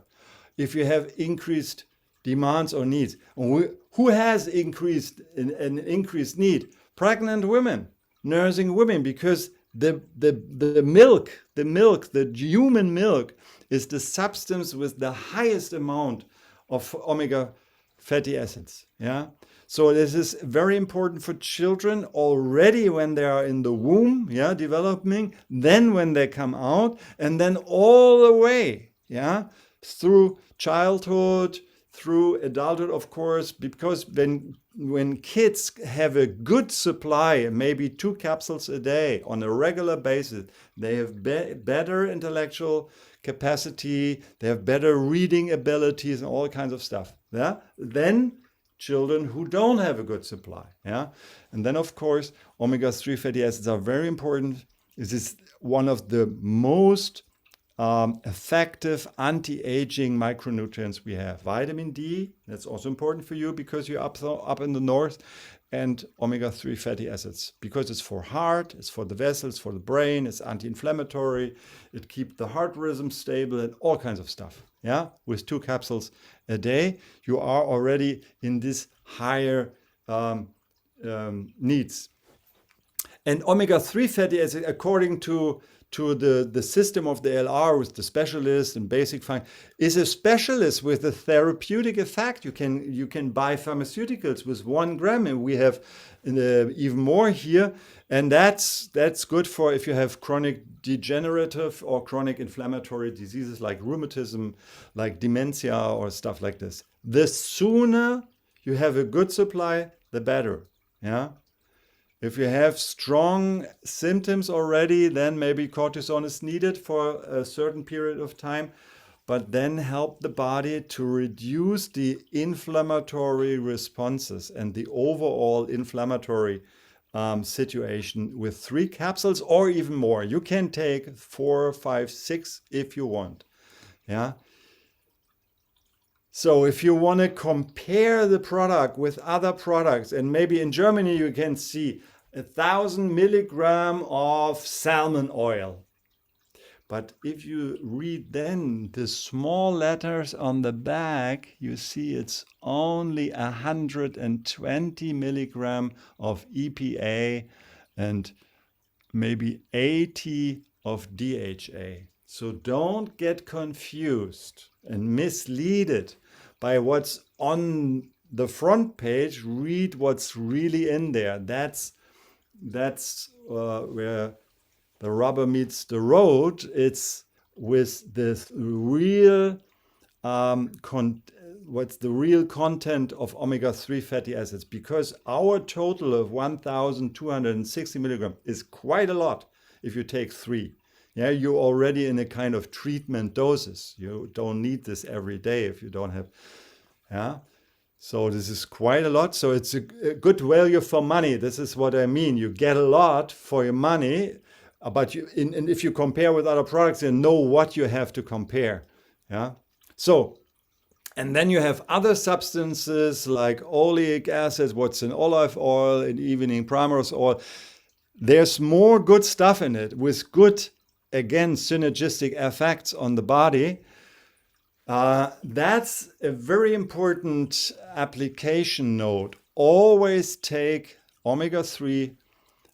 Speaker 1: If you have increased demands or needs. Who has an increased need? Pregnant women, nursing women, because the milk, the human milk is the substance with the highest amount of omega fatty acids. Yeah. So this is very important for children already when they are in the womb, yeah, developing, then when they come out, and then all the way, yeah, through childhood, through adulthood, of course, because when kids have a good supply, maybe 2 capsules a day on a regular basis, they have better intellectual capacity, they have better reading abilities and all kinds of stuff. Yeah, then children who don't have a good supply. Yeah, and then of course omega-3 fatty acids are very important. This is one of the most effective anti-aging micronutrients we have. Vitamin D, that's also important for you because you're up in the north, and omega-3 fatty acids because it's for heart, it's for the vessels, for the brain, it's anti-inflammatory, it keeps the heart rhythm stable and all kinds of stuff. Yeah, with 2 capsules a day, you are already in this higher needs. And omega-3 fatty acids, according to the system of the LR with the specialist and basic fine, is a specialist with a therapeutic effect. You can buy pharmaceuticals with 1 gram, and we have even more here. And that's good for if you have chronic degenerative or chronic inflammatory diseases like rheumatism, like dementia or stuff like this. The sooner you have a good supply, the better. Yeah. If you have strong symptoms already, then maybe cortisone is needed for a certain period of time, but then help the body to reduce the inflammatory responses and the overall inflammatory situation with 3 capsules or even more. You can take 4, 5, 6 if you want. Yeah. So if you want to compare the product with other products, and maybe in Germany you can see 1,000 milligram of salmon oil. But if you read then the small letters on the back, you see it's only 120 milligram of EPA and maybe 80 of DHA. So don't get confused and misleaded by what's on the front page. Read what's really in there. That's where the rubber meets the road. It's with the real what's the real content of omega-3 fatty acids, because our total of 1,260 milligrams is quite a lot if you take 3. Yeah, you're already in a kind of treatment doses. You don't need this every day if you don't have, yeah. So this is quite a lot. So it's a good value for money. This is what I mean. You get a lot for your money, but and if you compare with other products, you know what you have to compare. Yeah. So, and then you have other substances like oleic acids, what's in olive oil, and even in primrose oil. There's more good stuff in it with good, again, synergistic effects on the body. That's a very important application note. Always take omega-3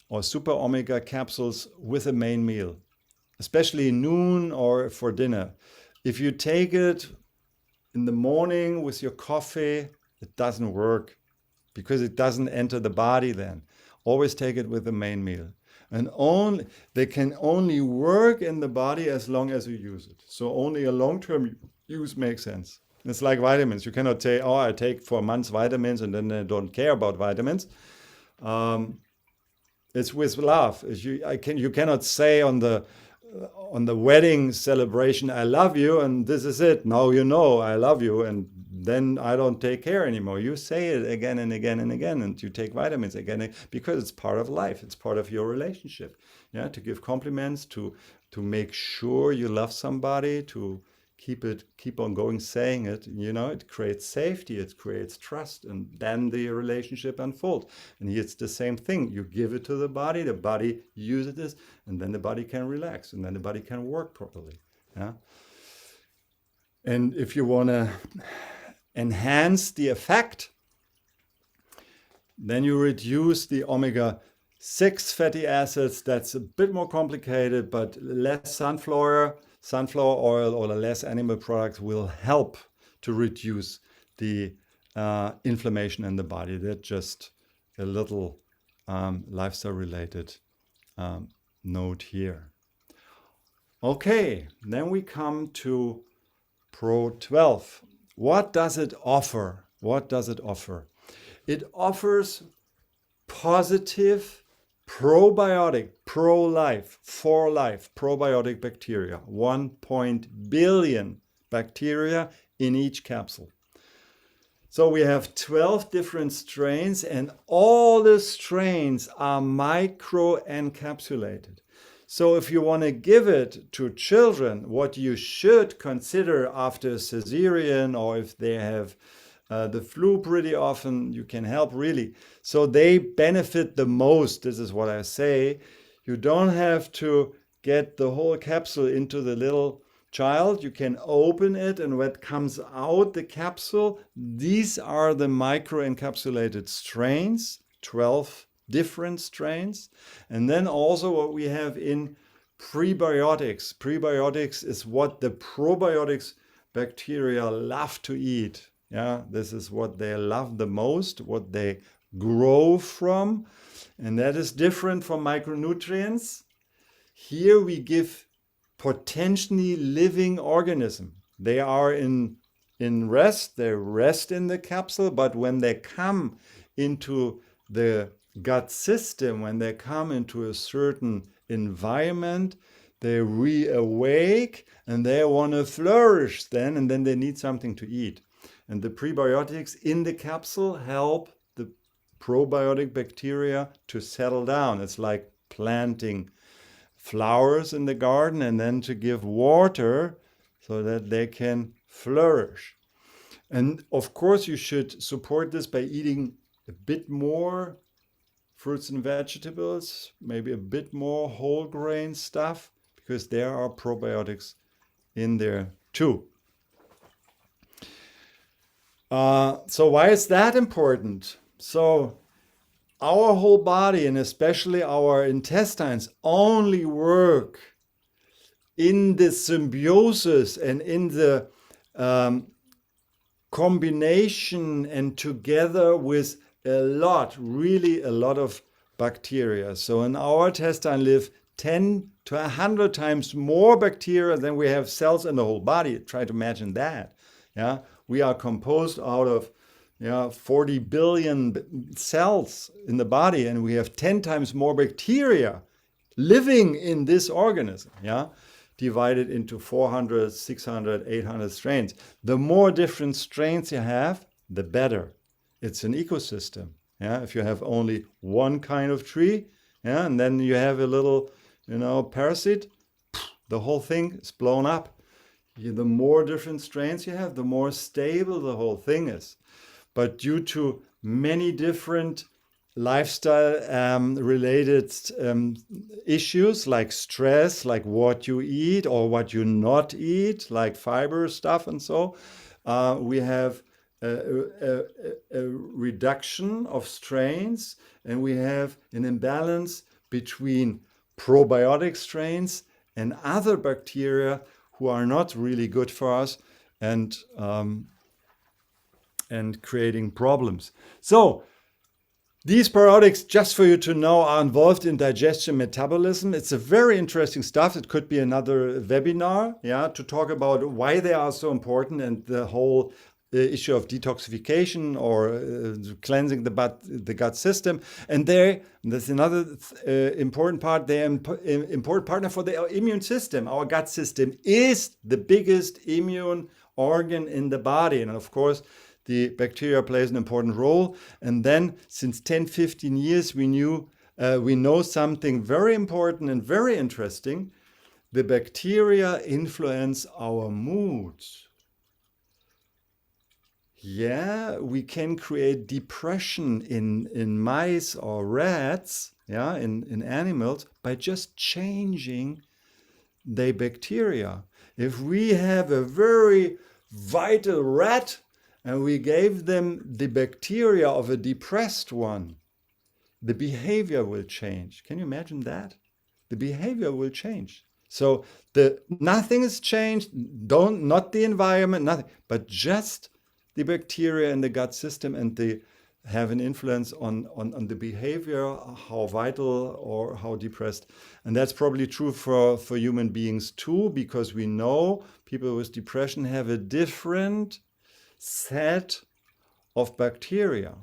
Speaker 1: or super omega capsules with a main meal, especially noon or for dinner. If you take it in the morning with your coffee, it doesn't work because it doesn't enter the body then. Always take it with the main meal. And they can only work in the body as long as you use it. So only a long-term use makes sense. It's like vitamins. You cannot say, oh, I take for months vitamins and then I don't care about vitamins. It's with love. You cannot say on the on the wedding celebration, I love you, and this is it. Now you know I love you, and then I don't take care anymore. You say it again and again and again, and you take vitamins again, because it's part of life. It's part of your relationship. Yeah, to give compliments, to make sure you love somebody, to keep on going saying it. It creates safety, it creates trust, and then the relationship unfolds. And it's the same thing. You give it to the body uses this, and then the body can relax, and then the body can work properly. Yeah. And if you want to enhance the effect, then you reduce the omega-6 fatty acids. That's a bit more complicated, but less sunflower oil or less animal products will help to reduce the inflammation in the body. That's just a little lifestyle related note here. Okay, then we come to Pro 12. What does it offer? It offers positive probiotic, pro-life, for life, probiotic bacteria, 1 billion bacteria in each capsule. So we have 12 different strains, and all the strains are micro-encapsulated. So if you want to give it to children, what you should consider after cesarean, or if they have the flu pretty often, you can help really. So they benefit the most. This is what I say. You don't have to get the whole capsule into the little child. You can open it, and what comes out the capsule, these are the micro-encapsulated strains, 12 different strains. And then also what we have in prebiotics. Prebiotics is what the probiotics bacteria love to eat. Yeah, this is what they love the most, what they grow from, and that is different from micronutrients. Here we give potentially living organism. They are in rest, they rest in the capsule, but when they come into the gut system, when they come into a certain environment, they reawake and they want to flourish then, and then they need something to eat. And the prebiotics in the capsule help the probiotic bacteria to settle down. It's like planting flowers in the garden and then to give water so that they can flourish. And of course, you should support this by eating a bit more fruits and vegetables, maybe a bit more whole grain stuff, because there are probiotics in there too. So why is that important? So our whole body, and especially our intestines, only work in the symbiosis and in the combination and together with really a lot of bacteria. So in our intestine live 10 to 100 times more bacteria than we have cells in the whole body. Try to imagine that. Yeah, we are composed out of 40 billion cells in the body, and we have 10 times more bacteria living in this organism. Yeah, divided into 400, 600, 800 strains. The more different strains you have, the better. It's an ecosystem. Yeah, if you have only one kind of tree, yeah, and then you have a little, parasite, the whole thing is blown up. The more different strains you have, the more stable the whole thing is. But due to many different lifestyle related issues like stress, like what you eat or what you not eat, like fiber stuff and so, we have a reduction of strains, and we have an imbalance between probiotic strains and other bacteria who are not really good for us and creating problems. So these probiotics, just for you to know, are involved in digestion metabolism. It's a very interesting stuff. It could be another webinar, to talk about why they are so important and the whole issue of detoxification or cleansing the gut system. And that's another important part. They're an important partner for the immune system. Our gut system is the biggest immune organ in the body. And of course, the bacteria plays an important role. And then since 10, 15 years, we know something very important and very interesting. The bacteria influence our moods. Yeah, we can create depression in mice or rats, yeah, in animals, by just changing the bacteria. If we have a very vital rat and we gave them the bacteria of a depressed one, the behavior will change. Can you imagine that? The behavior will change. So nothing has changed, not the environment, nothing, but just the bacteria in the gut system, and they have an influence on the behavior, how vital or how depressed. And that's probably true for human beings too, because we know people with depression have a different set of bacteria.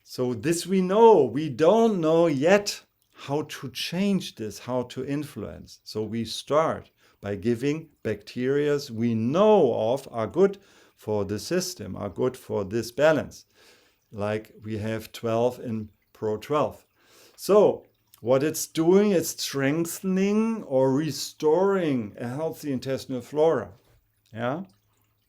Speaker 1: So this we know. We don't know yet how to change this, how to influence. So we start by giving bacteria we know of are good for the system, are good for this balance. Like we have 12 in Pro 12. So what it's doing, it's strengthening or restoring a healthy intestinal flora. Yeah,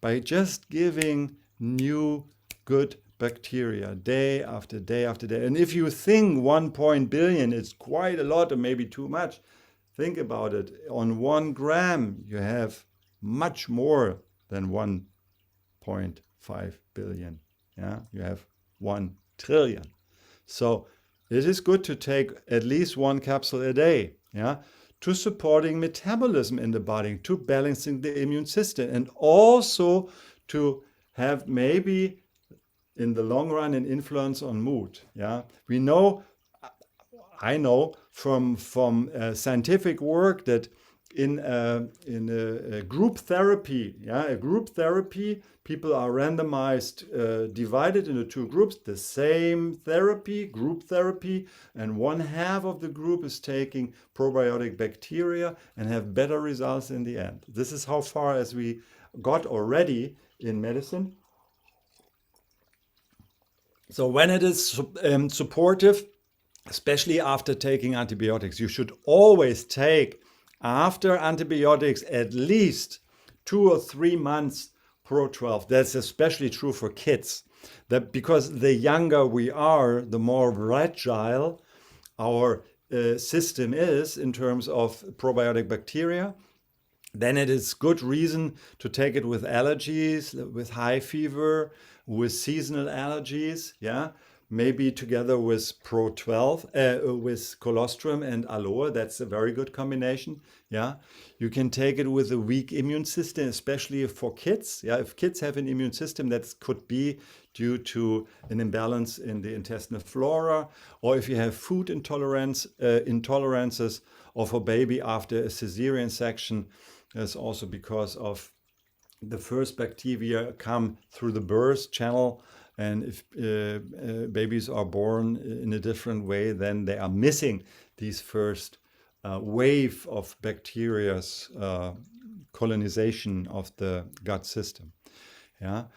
Speaker 1: by just giving new good bacteria day after day after day. And if you think 1 billion is quite a lot or maybe too much, think about it. On 1 gram, you have much more than 1.5 billion. Yeah, you have 1 trillion. So it is good to take at least 1 capsule a day, yeah, to supporting metabolism in the body, to balancing the immune system, and also to have maybe in the long run an influence on mood. Yeah, I know from scientific work that in a group therapy, people are randomized, divided into 2 groups, the same therapy, group therapy, and 1/2 of the group is taking probiotic bacteria and have better results in the end. This is how far as we got already in medicine. So when it is supportive, especially after taking antibiotics, you should always take after antibiotics at least 2 or 3 months Pro 12. That's especially true for kids. That because the younger we are, the more fragile our system is in terms of probiotic bacteria. Then it is good reason to take it with allergies, with high fever, with seasonal allergies, yeah. Maybe together with Pro 12, with colostrum and aloe. That's a very good combination. Yeah, you can take it with a weak immune system, especially for kids. Yeah, if kids have an immune system, that could be due to an imbalance in the intestinal flora, or if you have food intolerances, or for baby after a cesarean section, that's also because of the first bacteria come through the birth channel. And if babies are born in a different way, then they are missing these first wave of bacteria's colonization of the gut system. Yeah.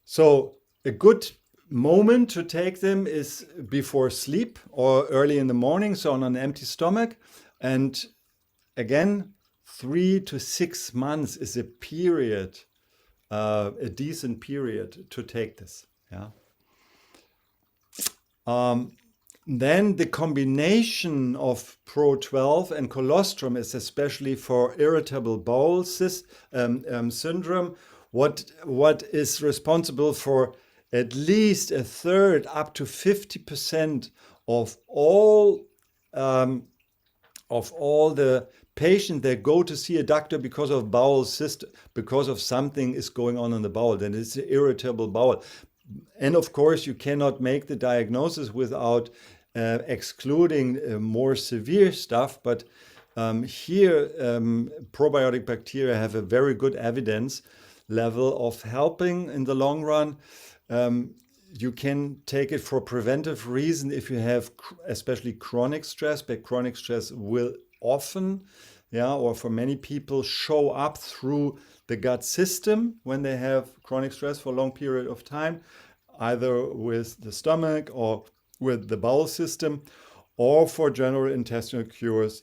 Speaker 1: So a good moment to take them is before sleep or early in the morning, so on an empty stomach. And again, 3 to 6 months is a period, a decent period to take this. Yeah. Then the combination of Pro 12 and colostrum is especially for irritable bowel syndrome, what is responsible for at least 1/3 up to 50% of all the patients that go to see a doctor because of bowel cyst, because of something is going on in the bowel, then it's an irritable bowel. And of course, you cannot make the diagnosis without excluding more severe stuff. But here, probiotic bacteria have a very good evidence level of helping in the long run. You can take it for preventive reason if you have especially chronic stress, but chronic stress will often, or for many people, show up through the gut system when they have chronic stress for a long period of time, either with the stomach or with the bowel system, or for general intestinal cures,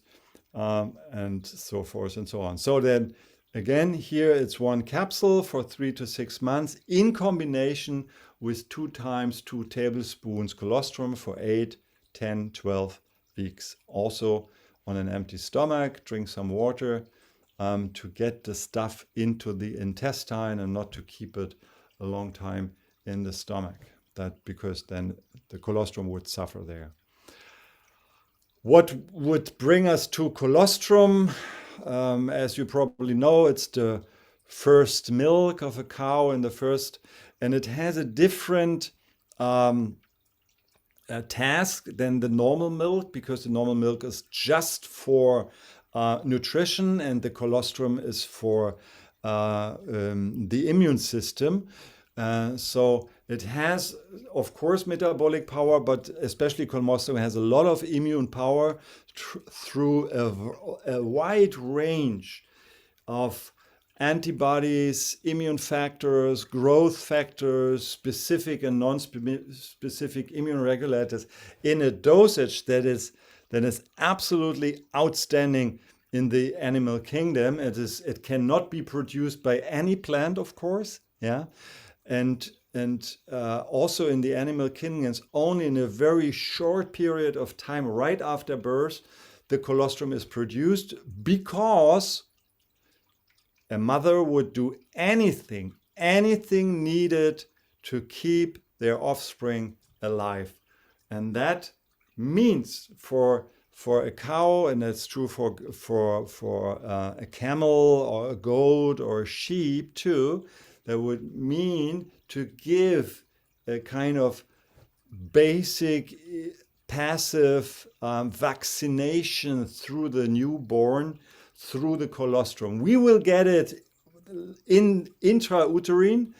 Speaker 1: and so forth and so on. So then again, here it's one capsule for 3 to 6 months in combination with 2 times 2 tablespoons colostrum for 8, 10, 12 weeks. Also on an empty stomach, drink some water to get the stuff into the intestine and not to keep it a long time in the stomach. Because then the colostrum would suffer there. What would bring us to colostrum? As you probably know, it's the first milk of a cow and it has a different task than the normal milk, because the normal milk is just for nutrition and the colostrum is for the immune system. So it has, of course, metabolic power, but especially colostrum has a lot of immune power through a wide range of antibodies, immune factors, growth factors, specific and non-specific immune regulators in a dosage that is absolutely outstanding in the animal kingdom. It cannot be produced by any plant, of course, and also in the animal kingdoms, only in a very short period of time right after birth, the colostrum is produced, because a mother would do anything needed to keep their offspring alive. And that means for a cow, and that's true for a camel or a goat or a sheep too, that would mean to give a kind of basic passive vaccination through the newborn, through the colostrum. We will get it in intrauterine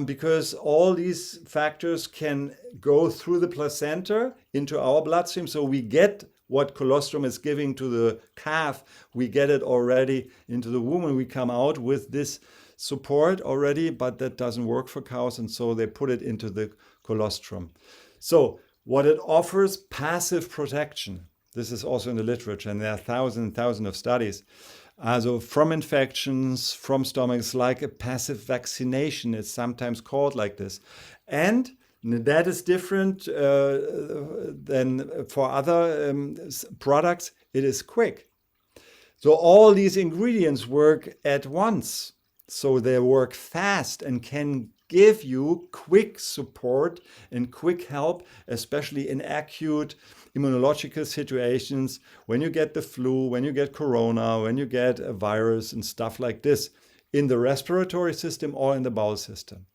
Speaker 1: because all these factors can go through the placenta into our bloodstream. So we get what colostrum is giving to the calf, we get it already into the womb, and we come out with this support already, but that doesn't work for cows, and so they put it into the colostrum. So what it offers, passive protection. This is also in the literature, and there are thousands and thousands of studies. So from infections, from stomachs, like a passive vaccination, it's sometimes called like this. And that is different than for other products. It is quick. So all these ingredients work at once. So they work fast and can give you quick support and quick help, especially in acute immunological situations, when you get the flu, when you get corona, when you get a virus and stuff like this in the respiratory system or in the bowel system.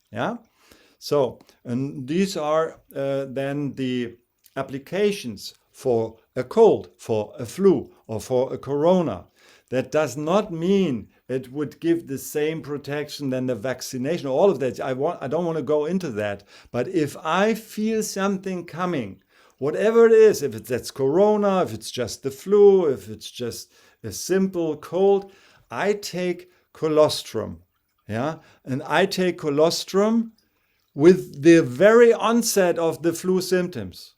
Speaker 1: So, and these are then the applications for a cold, for a flu, or for a corona. That does not mean it would give the same protection than the vaccination. All of that, I don't want to go into that. But if I feel something coming, whatever it is, if that's corona, if it's just the flu, if it's just a simple cold, I take colostrum. And I take colostrum with the very onset of the flu symptoms.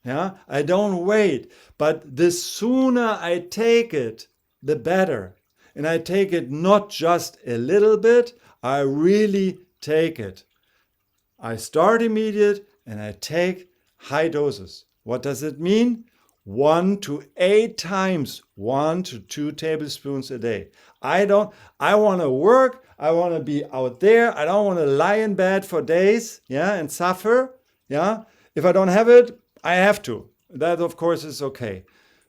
Speaker 1: I don't wait. But the sooner I take it, the better. And I take it not just a little bit, I really take it. I start immediate and I take high doses. What does it mean? 1 to 8 times, 1 to 2 tablespoons a day. I want to work. I want to be out there. I don't want to lie in bed for days, and suffer. If I don't have it, I have to. That, of course, is okay.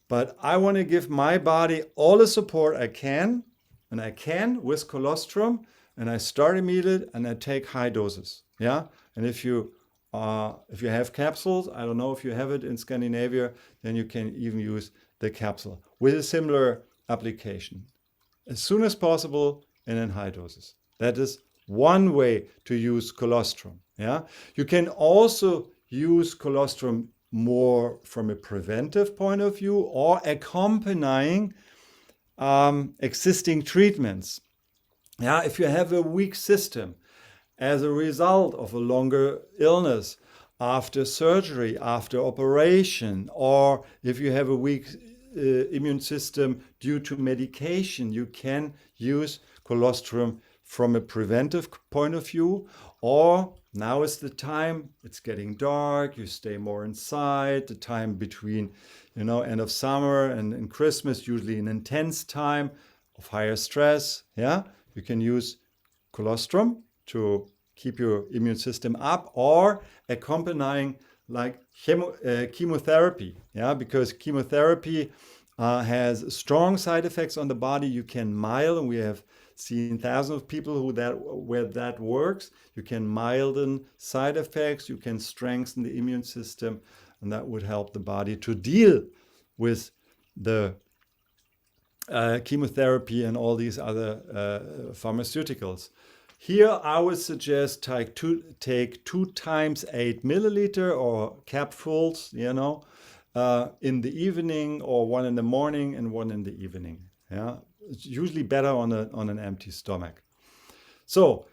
Speaker 1: But I want to give my body all the support I can, and I can with colostrum, and I start immediate and I take high doses. And if you have capsules, I don't know if you have it in Scandinavia, then you can even use the capsule with a similar application. As soon as possible and in high doses. That is one way to use colostrum. Yeah, you can also use colostrum more from a preventive point of view or accompanying existing treatments. Yeah, if you have a weak system as a result of a longer illness, after surgery, after operation, or if you have a weak immune system due to medication, you can use colostrum from a preventive point of view. Or now is the time, it's getting dark, you stay more inside, the time between, end of summer and Christmas, usually an intense time of higher stress. Yeah, you can use colostrum to keep your immune system up, or accompanying like chemotherapy. Yeah, because chemotherapy has strong side effects on the body. You can mild, and we have seen thousands of people where that works. You can milden side effects, you can strengthen the immune system, and that would help the body to deal with the chemotherapy and all these other pharmaceuticals. Here I would suggest take 2 times 8 milliliter or capsules, in the evening, or 1 in the morning and 1 in the evening. Yeah, it's usually better on an empty stomach. So,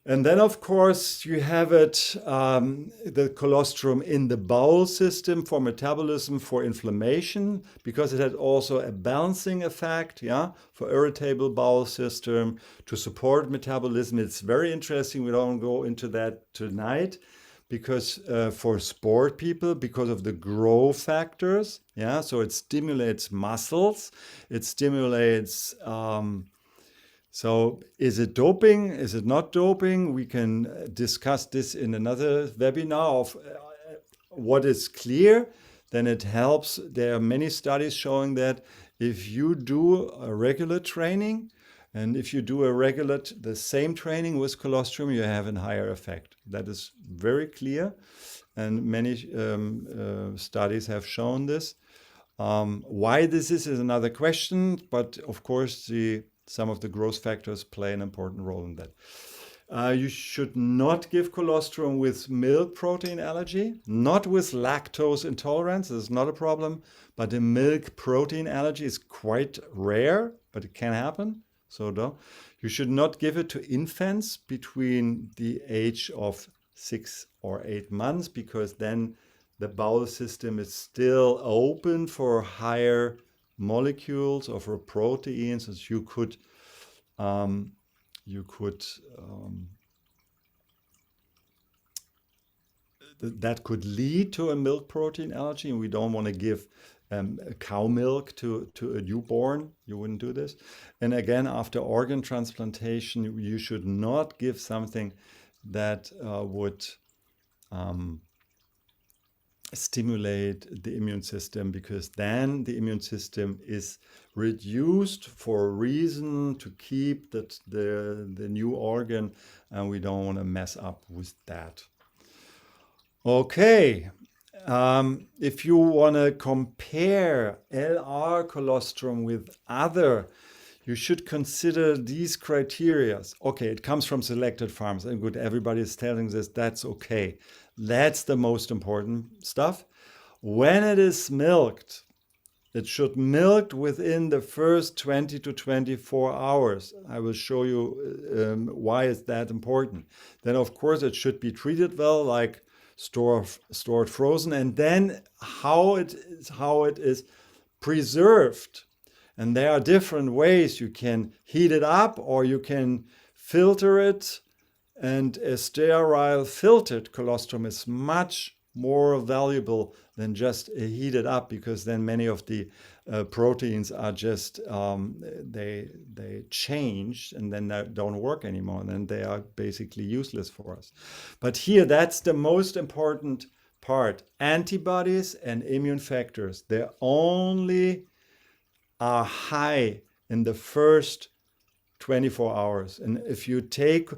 Speaker 1: and then of course you have it, the colostrum in the bowel system for metabolism, for inflammation, because it had also a balancing effect, yeah, for irritable bowel system, to support metabolism. It's very interesting. We don't go into that tonight, because for sport people, because of the growth factors, yeah, so it stimulates muscles, it stimulates. So is it doping? Is it not doping? We can discuss this in another webinar of what is clear. Then it helps. There are many studies showing that if you do a regular training, and if you do the same training with colostrum, you have a higher effect. That is very clear, and many studies have shown this. Why this is another question, but of course some of the growth factors play an important role in that. You should not give colostrum with milk protein allergy, not with lactose intolerance. This is not a problem, but a milk protein allergy is quite rare, but it can happen. So you should not give it to infants between the age of 6 or 8 months, because then the bowel system is still open for higher molecules or for proteins, as that could lead to a milk protein allergy, and we don't want to give cow milk to a newborn. You wouldn't do this. And again, after organ transplantation, you should not give something that would stimulate the immune system, because then the immune system is reduced for a reason to keep the new organ, and we don't want to mess up with that. Okay, if you want to compare LR colostrum with other, you should consider these criteria. Okay, it comes from selected farms, and good, everybody is telling this, that's okay. That's the most important stuff. When it is milked, it should milk within the first 20 to 24 hours. I will show you why is that important. Then of course it should be treated well, like stored frozen, and then how it is preserved. And there are different ways. You can heat it up, or you can filter it. And a sterile filtered colostrum is much more valuable than just heated up, because then many of the proteins are just, they change and then they don't work anymore. And then they are basically useless for us. But here, that's the most important part. Antibodies and immune factors, they only are high in the first 24 hours. And if you take,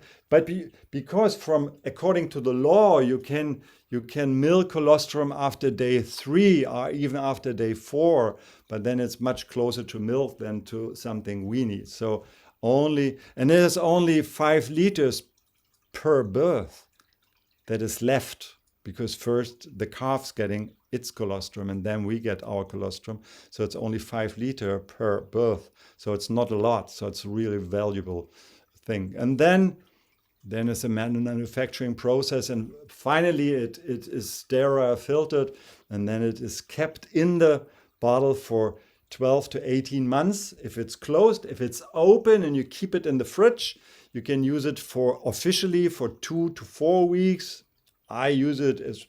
Speaker 1: because according to the law, you can milk colostrum after day 3 or even after day 4, but then it's much closer to milk than to something we need. So only, and there's only 5 liters per birth that is left, because first the calf's getting its colostrum and then we get our colostrum. So it's only 5 liters per birth. So it's not a lot. So it's a really valuable thing. And then it's a manufacturing process, and finally it is sterile filtered, and then it is kept in the bottle for 12 to 18 months. If it's closed, if it's open and you keep it in the fridge, you can use it for officially for 2 to 4 weeks. I use it as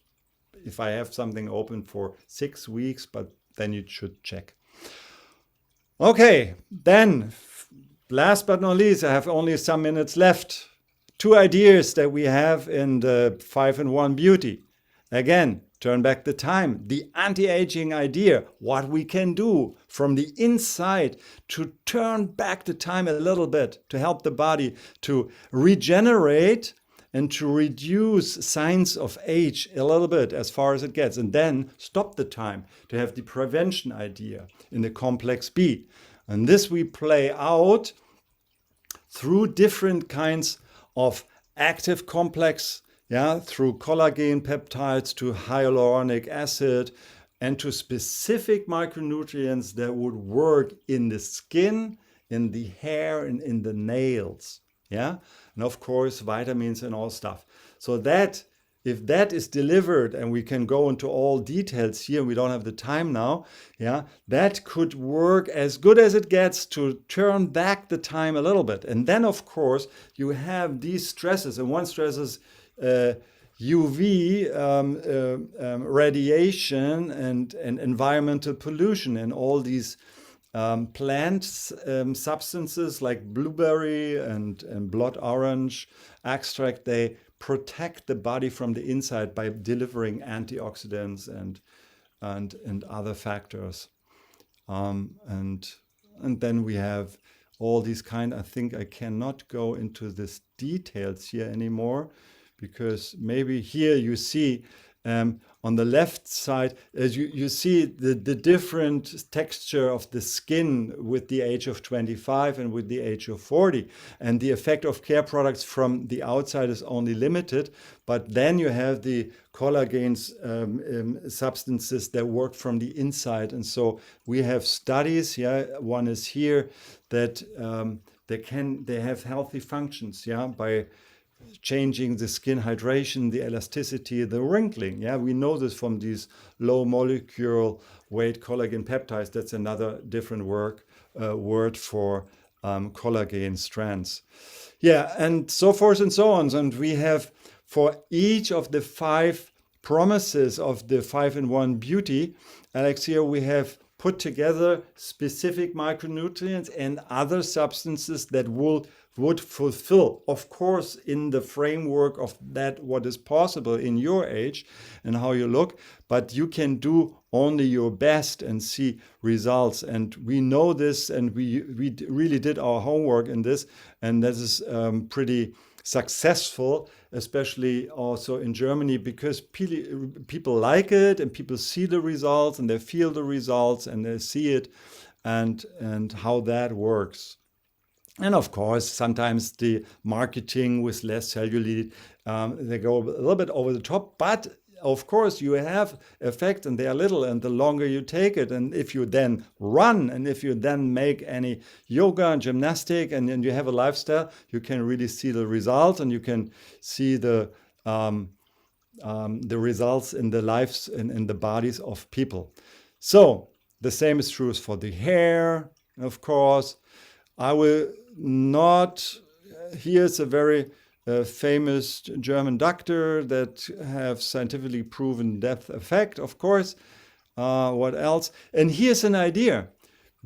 Speaker 1: if I have something open for 6 weeks, but then you should check. Okay, then last but not least, I have only some minutes left. 2 ideas that we have in the 5-in-1 Beauty. Again, turn back the time, the anti-aging idea, what we can do from the inside to turn back the time a little bit, to help the body to regenerate and to reduce signs of age a little bit as far as it gets, and then stop the time, to have the prevention idea in the complex B. And this we play out through different kinds of active complex, through collagen peptides to hyaluronic acid and to specific micronutrients that would work in the skin, in the hair, and in the nails. And of course, vitamins and all stuff. So that, if that is delivered, and we can go into all details here, we don't have the time now, that could work as good as it gets to turn back the time a little bit. And then, of course, you have these stresses, and one stress is UV radiation and environmental pollution, and all these plant substances like blueberry and blood orange extract. They protect the body from the inside by delivering antioxidants and other factors. And then we have all these I think I cannot go into this details here anymore, because maybe here you see on the left side, as you see the different texture of the skin with the age of 25 and with the age of 40. And the effect of care products from the outside is only limited, but then you have the collagen substances that work from the inside. And so we have studies, one is here, that they have healthy functions, by changing the skin hydration, the elasticity, the wrinkling. We know this from these low molecular weight collagen peptides. That's another different word for collagen strands. And so forth and so on. And we have, for each of the 5 promises of the 5-in-1 Beauty, Alex, here we have put together specific micronutrients and other substances that would fulfill, of course, in the framework of that, what is possible in your age and how you look, but you can do only your best and see results. And we know this, and we really did our homework in this, and this is pretty successful, especially also in Germany, because people like it, and people see the results, and they feel the results, and they see it, and how that works. And of course, sometimes the marketing with less cellulite, they go a little bit over the top, but of course you have effect, and they are little, and the longer you take it, and if you then run, and if you then make any yoga and gymnastic, and you have a lifestyle, you can really see the results, and you can see the results in the lives and in the bodies of people. So the same is true for the hair, of course. I will not, here's a very famous German doctor that have scientifically proven depth effect, of course. What else? And here's an idea.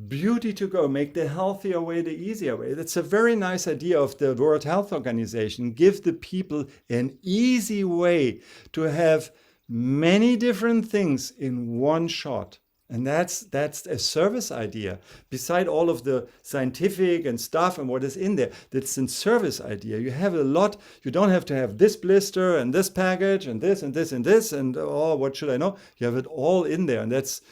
Speaker 1: Beauty to go, make the healthier way the easier way. That's a very nice idea of the World Health Organization. Give the people an easy way to have many different things in one shot. And that's a service idea. Beside all of the scientific and stuff and what is in there, that's a service idea. You have a lot. You don't have to have this blister and this package and this and this and this and what should I know? You have it all in there. And that's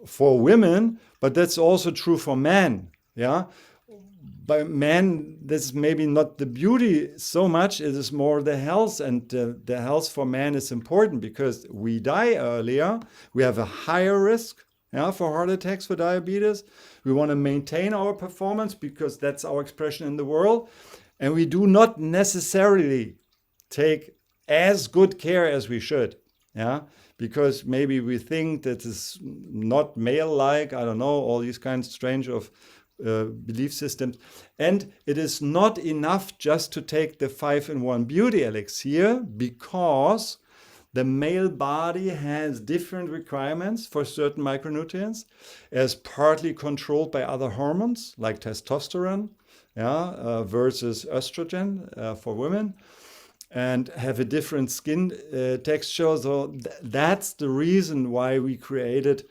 Speaker 1: for women, but that's also true for men. by man, this is maybe not the beauty so much, it is more the health. And the health for man is important because we die earlier. We have a higher risk, yeah, for heart attacks, for diabetes. We want to maintain our performance because that's our expression in the world. And we do not necessarily take as good care as we should, yeah, because maybe we think that is not male-like, I don't know, all these kinds of strange of belief systems. And it is not enough just to take the 5-in-1 beauty elixir, because the male body has different requirements for certain micronutrients, as partly controlled by other hormones like testosterone, yeah, versus estrogen for women, and have a different skin texture. So that's the reason why we created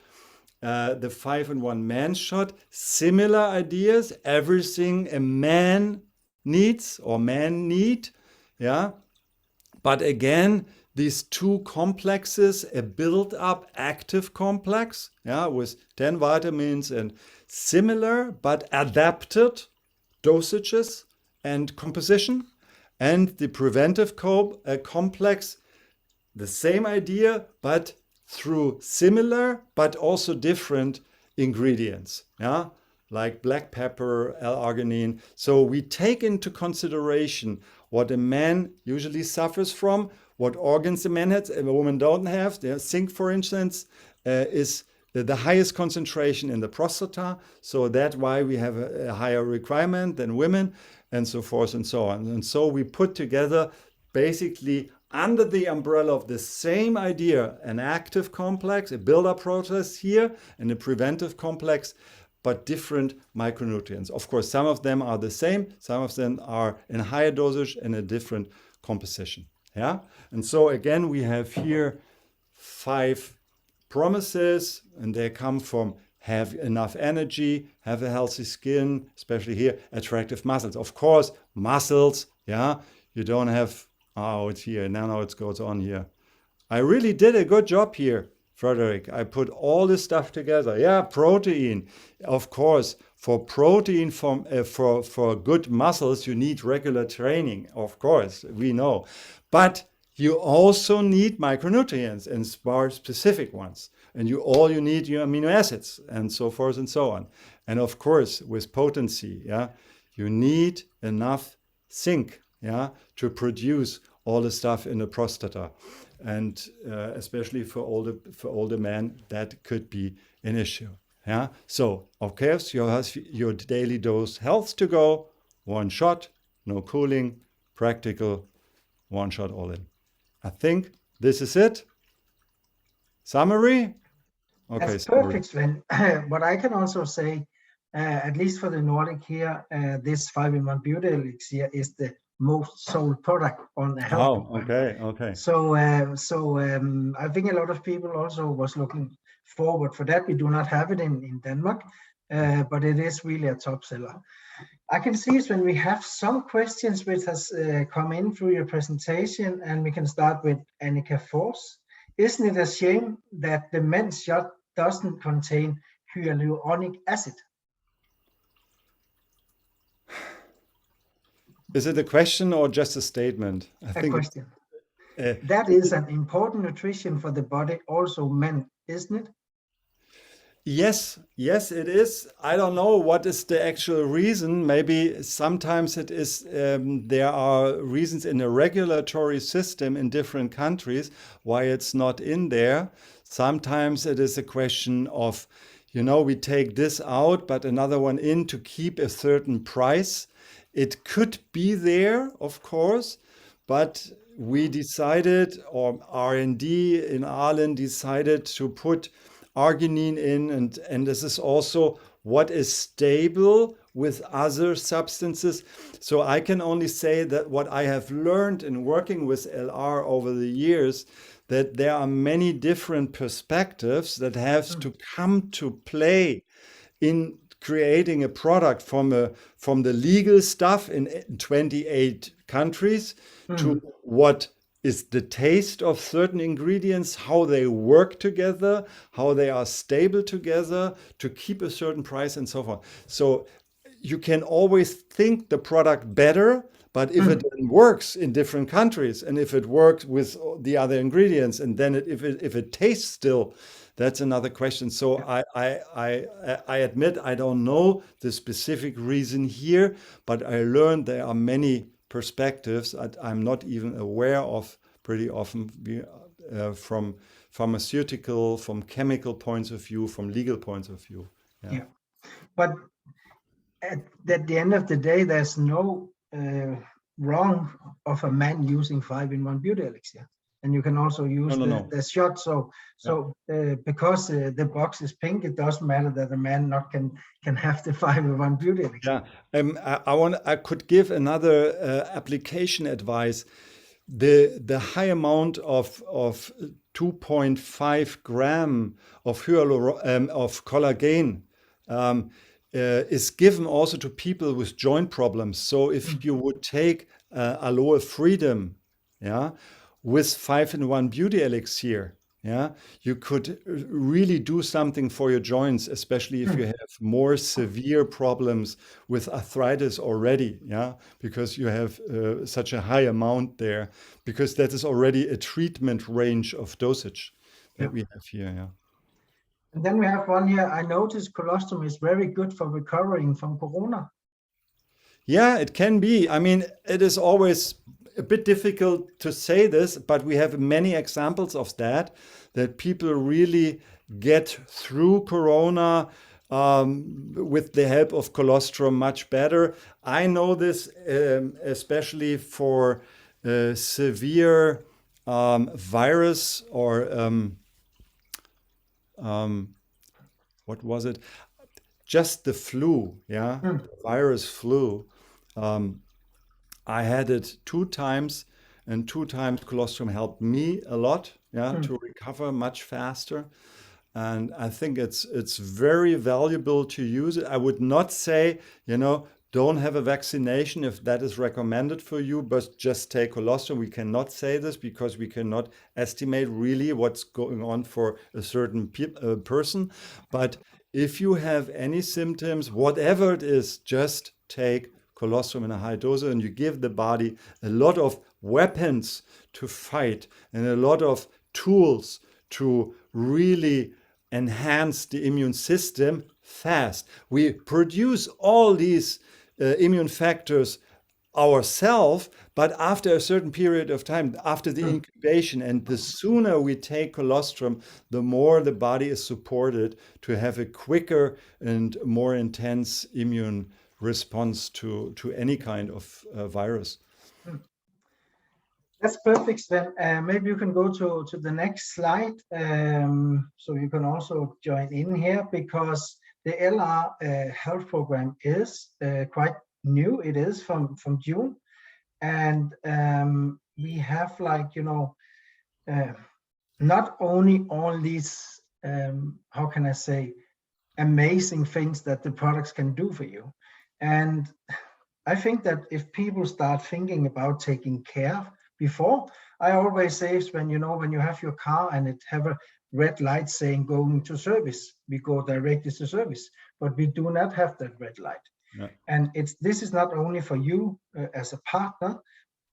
Speaker 1: the 5-in-1 man shot. Similar ideas, everything a man needs or man need, yeah. But again, these two complexes, a build-up active complex, yeah, with 10 vitamins and similar but adapted dosages and composition, and the preventive complex, the same idea, but through similar but also different ingredients, yeah, like black pepper, L-arginine. So we take into consideration what a man usually suffers from, what organs a man has, a woman don't have. Zinc, for instance, is the highest concentration in the prostata, so that's why we have a higher requirement than women, and so forth and so on. And so we put together basically under the umbrella of the same idea, an active complex, a build-up process here, and a preventive complex, but different micronutrients. Of course, some of them are the same, some of them are in higher dosage and a different composition. Yeah, and so again, we have here 5 promises, and they come from have enough energy, have a healthy skin, especially here, attractive muscles. Of course, muscles, yeah, you don't have, oh, it's here, now it goes on here. I really did a good job here, Frederick. I put all this stuff together. Yeah, protein, of course. For protein, for good muscles, you need regular training, of course, we know. But you also need micronutrients and specific ones. And you need your amino acids and so forth and so on. And of course, with potency, yeah, you need enough zinc, yeah, to produce all the stuff in the prostata. And especially for older men, that could be an issue. Yeah. So of course, you have your daily dose health to go, 1 shot, no cooling, practical, 1 shot all in. I think this is it. Summary? Okay,
Speaker 2: That's
Speaker 1: summary.
Speaker 2: perfect, Sven. But I can also say, at least for the Nordic here, this 5-in-1 beauty elixir is the most sold product on the health program.
Speaker 1: Okay.
Speaker 2: So I think a lot of people also was looking forward for that. We do not have it in Denmark, but it is really a top seller. I can see, Sven, we have some questions which has come in through your presentation, and we can start with Annika Force. Isn't it a shame that the men's shot doesn't contain hyaluronic acid?
Speaker 1: Is it a question or just a statement?
Speaker 2: A question. That is an important nutrition for the body, also men, isn't it?
Speaker 1: Yes, it is. I don't know what is the actual reason. Maybe sometimes it is, there are reasons in the regulatory system in different countries why it's not in there. Sometimes it is a question of, we take this out, but another one in to keep a certain price. It could be there, of course, but we decided, or R&D in Ireland decided to put arginine in, and this is also what is stable with other substances. So I can only say that what I have learned in working with LR over the years, that there are many different perspectives that have to come to play in creating a product from the legal stuff in 28 countries to what is the taste of certain ingredients, how they work together, how they are stable together to keep a certain price and so forth. So you can always think the product better, but if it then works in different countries, and if it works with the other ingredients, and then if it tastes still, that's another question. So I admit I don't know the specific reason here, but I learned there are many perspectives that I'm not even aware of pretty often, from pharmaceutical, from chemical points of view, from legal points of view.
Speaker 2: Yeah. But at the end of the day, there's no wrong of a man using 5-in-1 beauty elixir. And you can also use the shot. So because the box is pink, it doesn't matter that a man not can have the 5-in-1 beauty elixir.
Speaker 1: Yeah, I could give another application advice. The high amount of 2.5 gram of collagen is given also to people with joint problems. So if you would take Aloe Freedom, with 5-in-1 beauty elixir, you could really do something for your joints, especially if you have more severe problems with arthritis already, because you have such a high amount there, because that is already a treatment range of dosage that we have here.
Speaker 2: And then we have one here. I noticed colostrum is very good for recovering from corona.
Speaker 1: Yeah, it can be. I mean, it is always a bit difficult to say this, but we have many examples of that people really get through corona with the help of colostrum much better. I know this especially for severe virus or what was it? Just the flu, the virus flu. I had it 2 times, and 2 times colostrum helped me a lot, to recover much faster. And I think it's very valuable to use it. I would not say, don't have a vaccination if that is recommended for you, but just take colostrum. We cannot say this because we cannot estimate really what's going on for a certain person. But if you have any symptoms, whatever it is, just take colostrum in a high dose, and you give the body a lot of weapons to fight and a lot of tools to really enhance the immune system fast. We produce all these immune factors ourselves, but after a certain period of time, after the incubation, and the sooner we take colostrum, the more the body is supported to have a quicker and more intense immune response to any kind of virus.
Speaker 2: That's perfect, Sven. Maybe you can go to the next slide, so you can also join in here, because the LR health program is quite new. It is from June, and we have not only all these how can I say, amazing things that the products can do for you. And I think that if people start thinking about taking care before, I always say, when you have your car and it have a red light saying going to service, we go directly to service, but we do not have that red light.
Speaker 1: Yeah.
Speaker 2: And this is not only for you as a partner,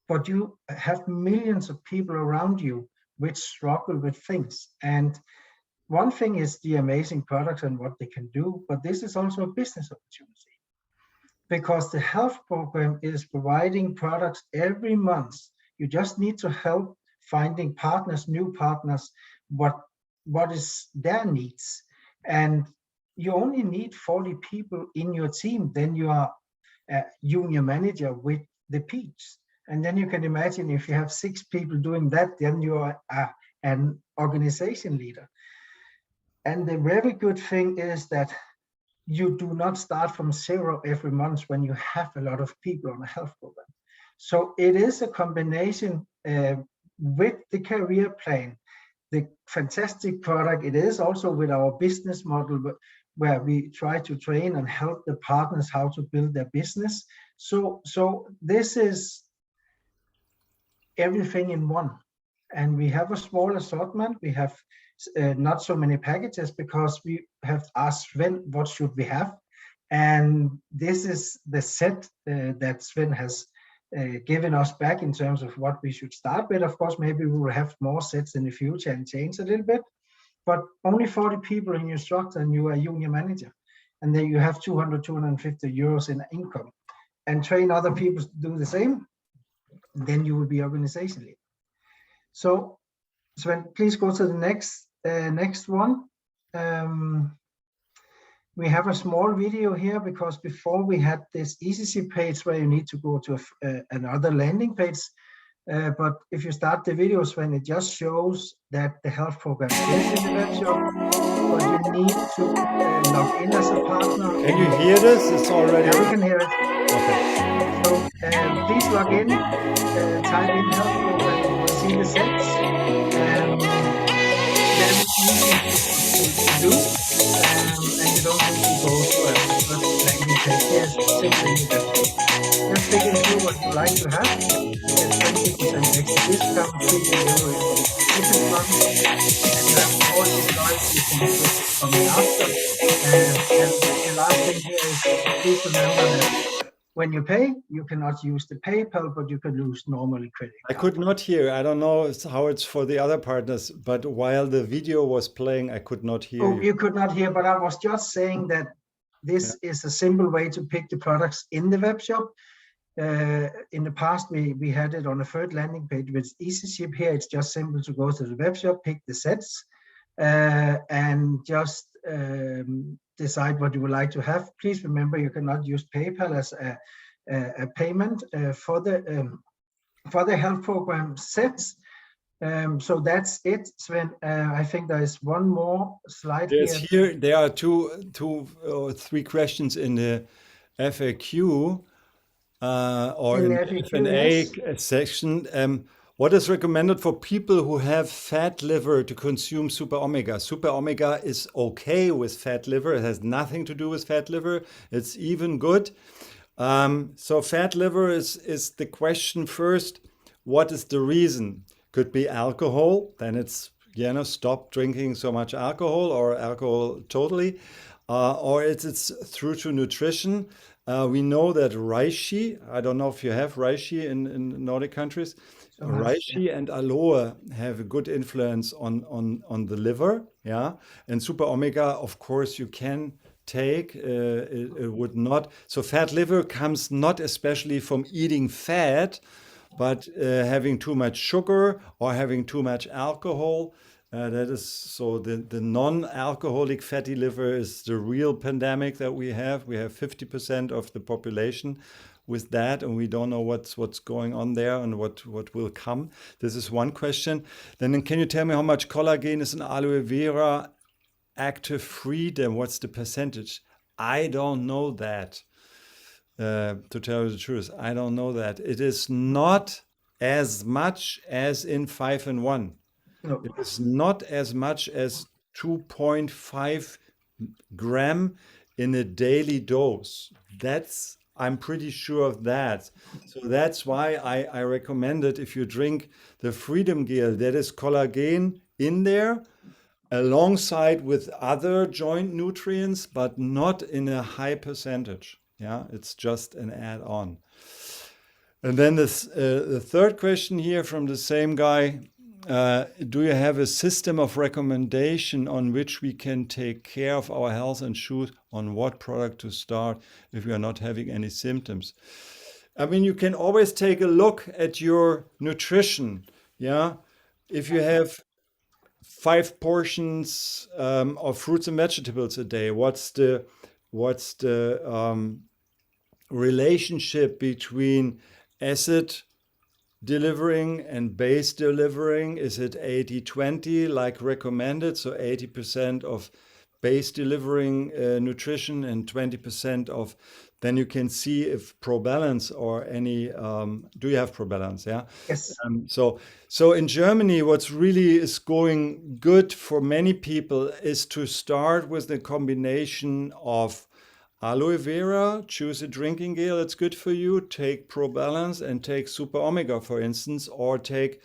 Speaker 2: but you have millions of people around you which struggle with things. And one thing is the amazing products and what they can do, but this is also a business opportunity, because the health program is providing products every month. You just need to help finding partners, new partners, what is their needs. And you only need 40 people in your team, then you are a junior manager with the peaks. And then you can imagine if you have 6 people doing that, then you are an organization leader. And the very good thing is that you do not start from zero every month when you have a lot of people on a health program. So it is a combination with the career plan, the fantastic product. It is also with our business model, where we try to train and help the partners how to build their business. So this is everything in one. And we have a small assortment. We have not so many packages because we have asked Sven, what should we have? And this is the set that Sven has given us back in terms of what we should start with. Of course, maybe we will have more sets in the future and change a little bit, but only 40 people in your structure and you are a junior manager. And then you have 200, 250 euros in income, and train other people to do the same, then you will be organizationally. So Sven, please go to the next one. We have a small video here because before we had this ECC page where you need to go to another landing page. But if you start the video, Sven, it just shows that the health program is in the web shop, but you need to log in as a partner.
Speaker 1: Can you hear this? It's already.
Speaker 2: Yeah, we can hear it.
Speaker 1: Okay.
Speaker 2: So please log in, type in health program, you will see the sets. Very easy to do, and you don't need to go to a first landing page. Yes, simply in that way. Just pick and choose what you like to have. You get 20% extra discount, free delivery for the second month, and you have all these loyalty benefits coming after. And the last thing here is please remember that when you pay, you cannot use the PayPal, but you can use normally credit
Speaker 1: I
Speaker 2: card.
Speaker 1: could not hear. I don't know how it's for the other partners, but while the video was playing, I could not hear
Speaker 2: Oh,
Speaker 1: you.
Speaker 2: you could not hear, but I was just saying that this is a simple way to pick the products in the web shop. In the past, we had it on a third landing page with easy ship. Here, it's just simple to go to the web shop, pick the sets, and just decide what you would like to have. Please remember, you cannot use PayPal as a payment for the health program sets. So that's it, Sven. I think there is one more slide here.
Speaker 1: There are two or three questions in the FAQ or in the
Speaker 2: FAQ,
Speaker 1: F&A
Speaker 2: yes.
Speaker 1: section. What is recommended for people who have fat liver to consume Super Omega? Super Omega is okay with fat liver. It has nothing to do with fat liver. It's even good. So fat liver is the question first. What is the reason? Could be alcohol. Then it's, stop drinking so much alcohol or alcohol totally. Or it's through to nutrition. We know that reishi, I don't know if you have reishi in Nordic countries, reishi and aloe have a good influence on the liver, yeah. And Super Omega, of course, you can take, it would not. So fat liver comes not especially from eating fat, but having too much sugar or having too much alcohol. That is so the non-alcoholic fatty liver is the real pandemic that we have. We have 50% of the population with that, and we don't know what's going on there and what will come. This is one question. Then can you tell me how much collagen is in aloe vera active freedom? What's the percentage? I don't know that. To tell you the truth, I don't know that. It is not as much as in 5-in-1.
Speaker 2: No.
Speaker 1: It is not as much as 2.5 gram in a daily dose. I'm pretty sure of that. So that's why I recommend it. If you drink the Freedom Gel, that is collagen in there alongside with other joint nutrients, but not in a high percentage. Yeah, it's just an add-on. And then the third question here from the same guy. Do you have a system of recommendation on which we can take care of our health and choose on what product to start if we are not having any symptoms? I mean, you can always take a look at your nutrition. Yeah, if you have 5 portions of fruits and vegetables a day, what's the relationship between acid delivering and base delivering? Is it 80-20 like recommended? So 80% of base delivering nutrition and 20% of, then you can see if ProBalance or any, do you have ProBalance? Yeah.
Speaker 2: Yes.
Speaker 1: So in Germany, what's really is going good for many people is to start with the combination of aloe vera, choose a drinking gel that's good for you, take ProBalance and take Super Omega, for instance, or take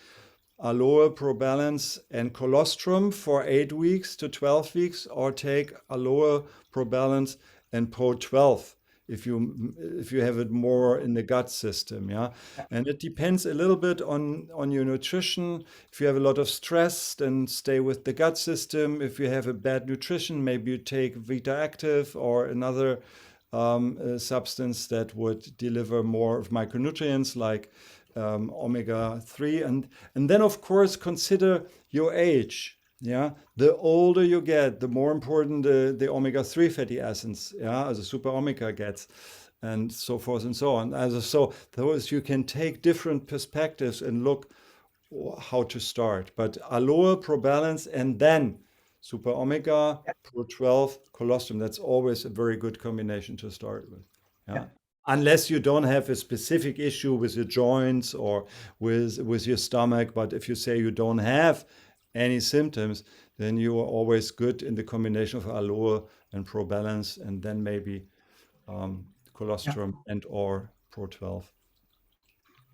Speaker 1: aloe, ProBalance and colostrum for 8 weeks to 12 weeks, or take aloe, ProBalance and Pro12 if you have it more in the gut system, yeah. And it depends a little bit on your nutrition. If you have a lot of stress, then stay with the gut system. If you have a bad nutrition, maybe you take Vita Active or another substance that would deliver more of micronutrients like omega-3. And then, of course, consider your age. Yeah, the older you get, the more important the omega-3 fatty acids, yeah, as a super omega gets, and so forth and so on. So those you can take different perspectives and look how to start. But aloe, probalance, and then super omega, pro12, colostrum. That's always a very good combination to start with. Yeah. Unless you don't have a specific issue with your joints or with your stomach, but if you say you don't have any symptoms, then you are always good in the combination of aloe and probalance, and then maybe colostrum and or pro12.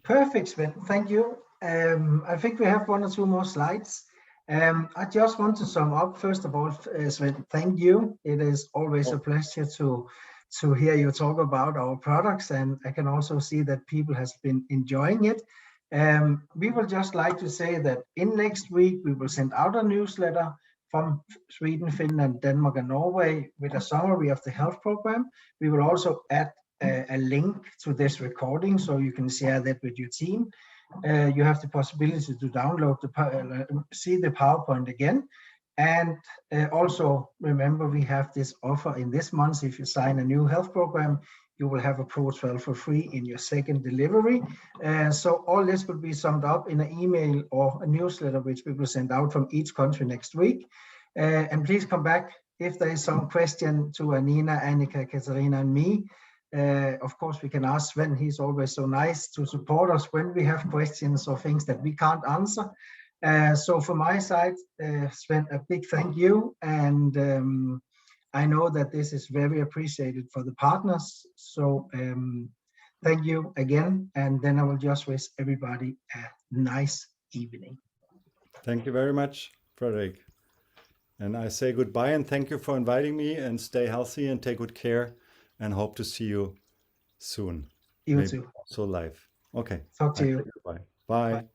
Speaker 2: Perfect, Sven. Thank you. I think we have 1 or 2 more slides. I just want to sum up. First of all, Sven, thank you. It is always a pleasure to hear you talk about our products, and I can also see that people has been enjoying it. We will just like to say that in next week, we will send out a newsletter from Sweden, Finland, Denmark, and Norway with a summary of the health program. We will also add a link to this recording so you can share that with your team. You have the possibility to download see the PowerPoint again. And also remember, we have this offer in this month. If you sign a new health program, you will have a Pro12 for free in your second delivery. So all this will be summed up in an email or a newsletter, which we will send out from each country next week. And please come back if there is some question to Anina, Annika, Katarina, and me. Of course, we can ask Sven. He's always so nice to support us when we have questions or things that we can't answer. So from my side, Sven, a big thank you. And I know that this is very appreciated for the partners. So thank you again. And then I will just wish everybody a nice evening.
Speaker 1: Thank you very much, Frederick. And I say goodbye and thank you for inviting me, and stay healthy and take good care, and hope to see you soon.
Speaker 2: You
Speaker 1: Maybe
Speaker 2: too.
Speaker 1: also live. Okay.
Speaker 2: Talk to you.
Speaker 1: Bye. Bye.